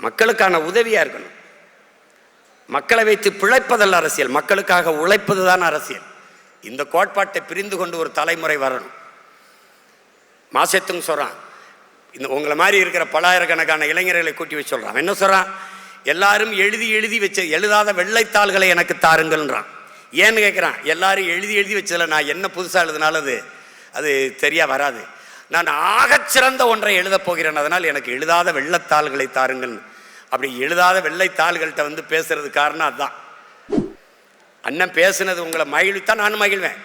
A: மக்களுக்கான உதவியாக இருக்கணும். மக்களை வைத்து பிழைப்பதல்ல அரசியல், மக்களுக்காக உழைப்பது தான் அரசியல். இந்த கோட்பாட்டை பிரிந்து கொண்டு ஒரு தலைமுறை வரணும். மாசத்துங்க சொல்கிறான், இந்த உங்களை மாதிரி இருக்கிற பலாயிரக்கணக்கான இளைஞர்களை கூட்டி வச்சு சொல்கிறான். என்ன சொல்கிறான்? எல்லாரும் எழுதி எழுதி வச்ச எழுதாத வெள்ளைத்தாள்களை எனக்கு தாருங்கள்ன்றான். ஏன்னு கேட்குறான், எல்லாரும் எழுதி எழுதி வச்சதில் நான் என்ன புதுசாக எழுதினாலும் அது சரியாக வராது. நான் ஆகச்சிறந்த ஒன்றை எழுதப் போகிறேன், அதனால் எனக்கு எழுதாத வெள்ளைத்தாள்களை தாருங்கள். அப்படி எழுதாத வெள்ளைத்தாள்கள்கிட்ட வந்து பேசுறது காரணம் அதுதான். அண்ணன் பேசுனது உங்களை மகிழ்வித்தான் நானும் மகிழ்வேன்.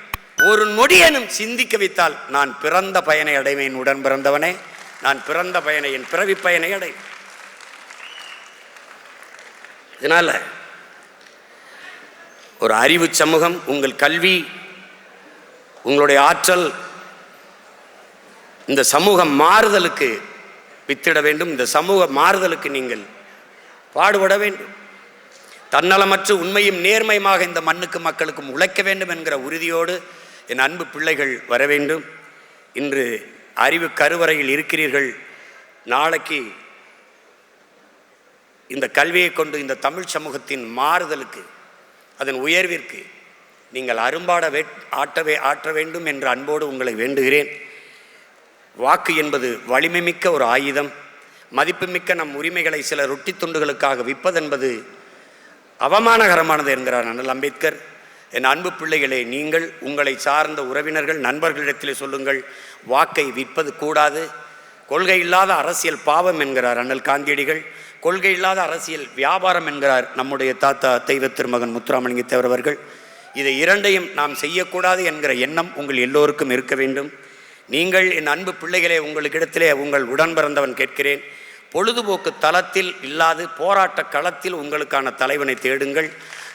A: ஒரு நொடியேனும் சிந்திக்க வைத்தால் நான் பிறந்த பயனை அடைவேன். உடன் பிறந்தவனே, நான் பிறந்த பயனை, என் பிறவி பயனை அடைவேன். இதனால ஒரு அறிவு சமூகம், உங்கள் கல்வி, உங்களுடைய ஆற்றல் இந்த சமூக மாறுதலுக்கு வித்திட வேண்டும். இந்த சமூக மாறுதலுக்கு நீங்கள் பாடுபட வேண்டும். தன்னலமற்று உண்மையும் நேர்மையுமாக இந்த மண்ணுக்கு மக்களுக்கும் உழைக்க வேண்டும் என்கிற உறுதியோடு என் அன்பு பிள்ளைகள் வர வேண்டும். இன்று அறிவு கருவறையில் இருக்கிறீர்கள். நாளைக்கு இந்த கல்வியை கொண்டு இந்த தமிழ் சமூகத்தின் மாறுதலுக்கு, அதன் உயர்விற்கு நீங்கள் அரும்பாட ஆற்ற வேண்டும் என்ற அன்போடு உங்களை வேண்டுகிறேன். வாக்கு என்பது வலிமைமிக்க ஒரு ஆயுதம். மதிப்புமிக்க நம் உரிமைகளை சில ரொட்டி துண்டுகளுக்காக விற்பதென்பது அவமானகரமானது என்கிறார் அண்ணல் அம்பேத்கர். என் அன்பு பிள்ளைகளே, நீங்கள் உங்களை சார்ந்த உறவினர்கள், நண்பர்களிடத்திலே சொல்லுங்கள், வாக்கை விற்பது கூடாது. கொள்கை இல்லாத அரசியல் பாவம் என்கிறார் அண்ணல் காந்தியடிகள். கொள்கை இல்லாத அரசியல் வியாபாரம் என்கிறார் நம்முடைய தாத்தா தெய்வ திருமகன் முத்துராமலிங்க தேவர் அவர்கள். இதை இரண்டையும் நாம் செய்யக்கூடாது என்கிற எண்ணம் உங்கள் எல்லோருக்கும் இருக்க வேண்டும். நீங்கள் என் அன்பு பிள்ளைகளே, உங்களுக்கிடத்திலே உங்கள் உடன் பிறந்தவன் கேட்கிறேன், பொழுதுபோக்கு தளத்தில் இல்லாது போராட்ட களத்தில் உங்களுக்கான தலைவனை தேடுங்கள்.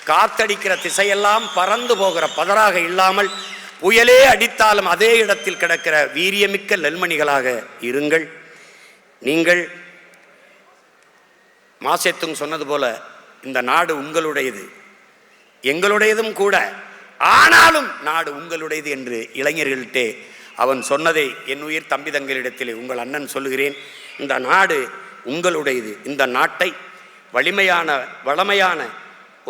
A: காத்தடிக்கிற திசையெல்லாம் பறந்து போகிற பதறாக இல்லாமல் புயலே அடித்தாலும் அதே இடத்தில் கிடக்கிற வீரியமிக்க நெல்மணிகளாக இருங்கள். நீங்கள் மாசேத்துங் சொன்னது போல இந்த நாடு உங்களுடையது, எங்களுடையதும் கூட, ஆனாலும் நாடு உங்களுடையது என்று இளைஞர்கள்டே அவன் சொன்னதை என் உயிர் தம்பி தங்களிடத்திலே உங்கள் அண்ணன் சொல்லுகிறேன். இந்த நாடு உங்களுடையது. இந்த நாட்டை வளமையான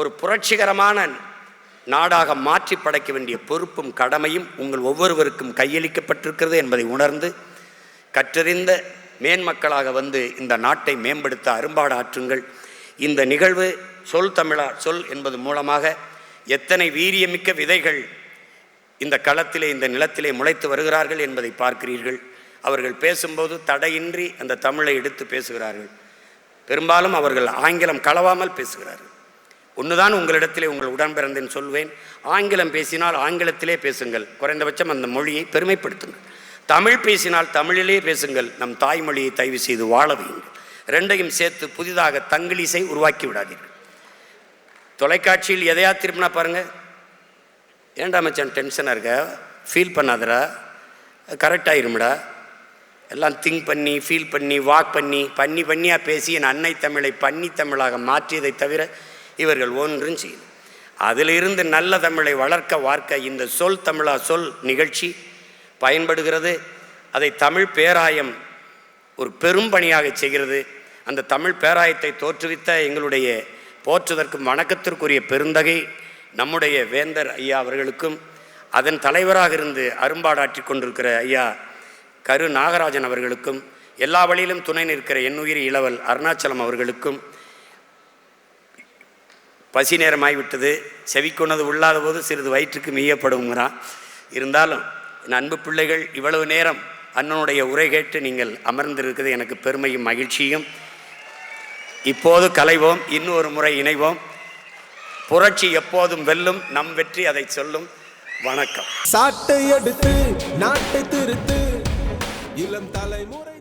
A: ஒரு புரட்சிகரமான நாடாக மாற்றி படைக்க வேண்டிய பொறுப்பும் கடமையும் உங்கள் ஒவ்வொருவருக்கும் கையளிக்கப்பட்டிருக்கிறது என்பதை உணர்ந்து கற்றறிந்த மேன்மக்களாக வந்து இந்த நாட்டை மேம்படுத்த அரும்பாடு ஆற்றுங்கள். இந்த நிகழ்வு சொல் தமிழா சொல் என்பது மூலமாக எத்தனை வீரியமிக்க விதைகள் இந்த களத்திலே இந்த நிலத்திலே முளைத்து வருகிறார்கள் என்பதை பார்க்கிறீர்கள். அவர்கள் பேசும்போது தடையின்றி அந்த தமிழை எடுத்து பேசுகிறார்கள். பெரும்பாலும் அவர்கள் ஆங்கிலம் கலவாமல் பேசுகிறார்கள். ஒன்றுதான் உங்களிடத்திலே உங்கள் உடன்பிறந்தேன் சொல்வேன், ஆங்கிலம் பேசினால் ஆங்கிலத்திலே பேசுங்கள், குறைந்தபட்சம் அந்த மொழியை பெருமைப்படுத்துங்கள். தமிழ் பேசினால் தமிழிலே பேசுங்கள், நம் தாய்மொழியை தயவு செய்து வாழ வையுங்கள். ரெண்டையும் சேர்த்து புதிதாக தங்கிலீஷை உருவாக்கி விடாதீர்கள். தொலைக்காட்சியில் எதையா திரும்பினா பாருங்கள், ஏன்டா மச்சான் டென்ஷனாக இருக்க, ஃபீல் பண்ணாதடா, கரெக்டாகிரும்டா, எல்லாம் திங்க் பண்ணி ஃபீல் பண்ணி வாக் பண்ணியாக பேசி என் அன்னை தமிழை பன்னி தமிழாக மாற்றியதை தவிர இவர்கள் ஒன்றும் செய்யும். அதிலிருந்து நல்ல தமிழை வார்க்க இந்த சொல் தமிழா சொல் நிகழ்ச்சி பயன்படுகிறது. அதை தமிழ் பேராயம் ஒரு பெரும் பணியாக செய்கிறது. அந்த தமிழ் பேராயத்தை தோற்றுவித்த எங்களுடைய போற்றுதற்கும் வணக்கத்திற்குரிய பெருந்தகை நம்முடைய வேந்தர் ஐயா அவர்களுக்கும், அதன் தலைவராக இருந்து அரும்பாடாற்றி கொண்டிருக்கிற ஐயா கரு நாகராஜன் அவர்களுக்கும், எல்லா வழியிலும் துணை நிற்கிற என்னுயிர் இளவல் அருணாச்சலம் அவர்களுக்கும், பசி நேரமாகிவிட்டது, செவிக்கொண்டது உள்ளாத போது சிறிது வயிற்றுக்கு மீயப்படுங்கிறான். இருந்தாலும் என் அன்பு பிள்ளைகள் இவ்வளவு நேரம் அண்ணனுடைய உரை கேட்டு நீங்கள் அமர்ந்திருக்கிறது எனக்கு பெருமையும் மகிழ்ச்சியும். இப்போது கலைவோம், இன்னொரு முறை இணைவோம். புரட்சி எப்போதும் வெல்லும், நம் வெற்றி அதை சொல்லும். வணக்கம்.
B: சாட்டை எடுத்து நாட்டை திருத்து இளம் தலைமுறை.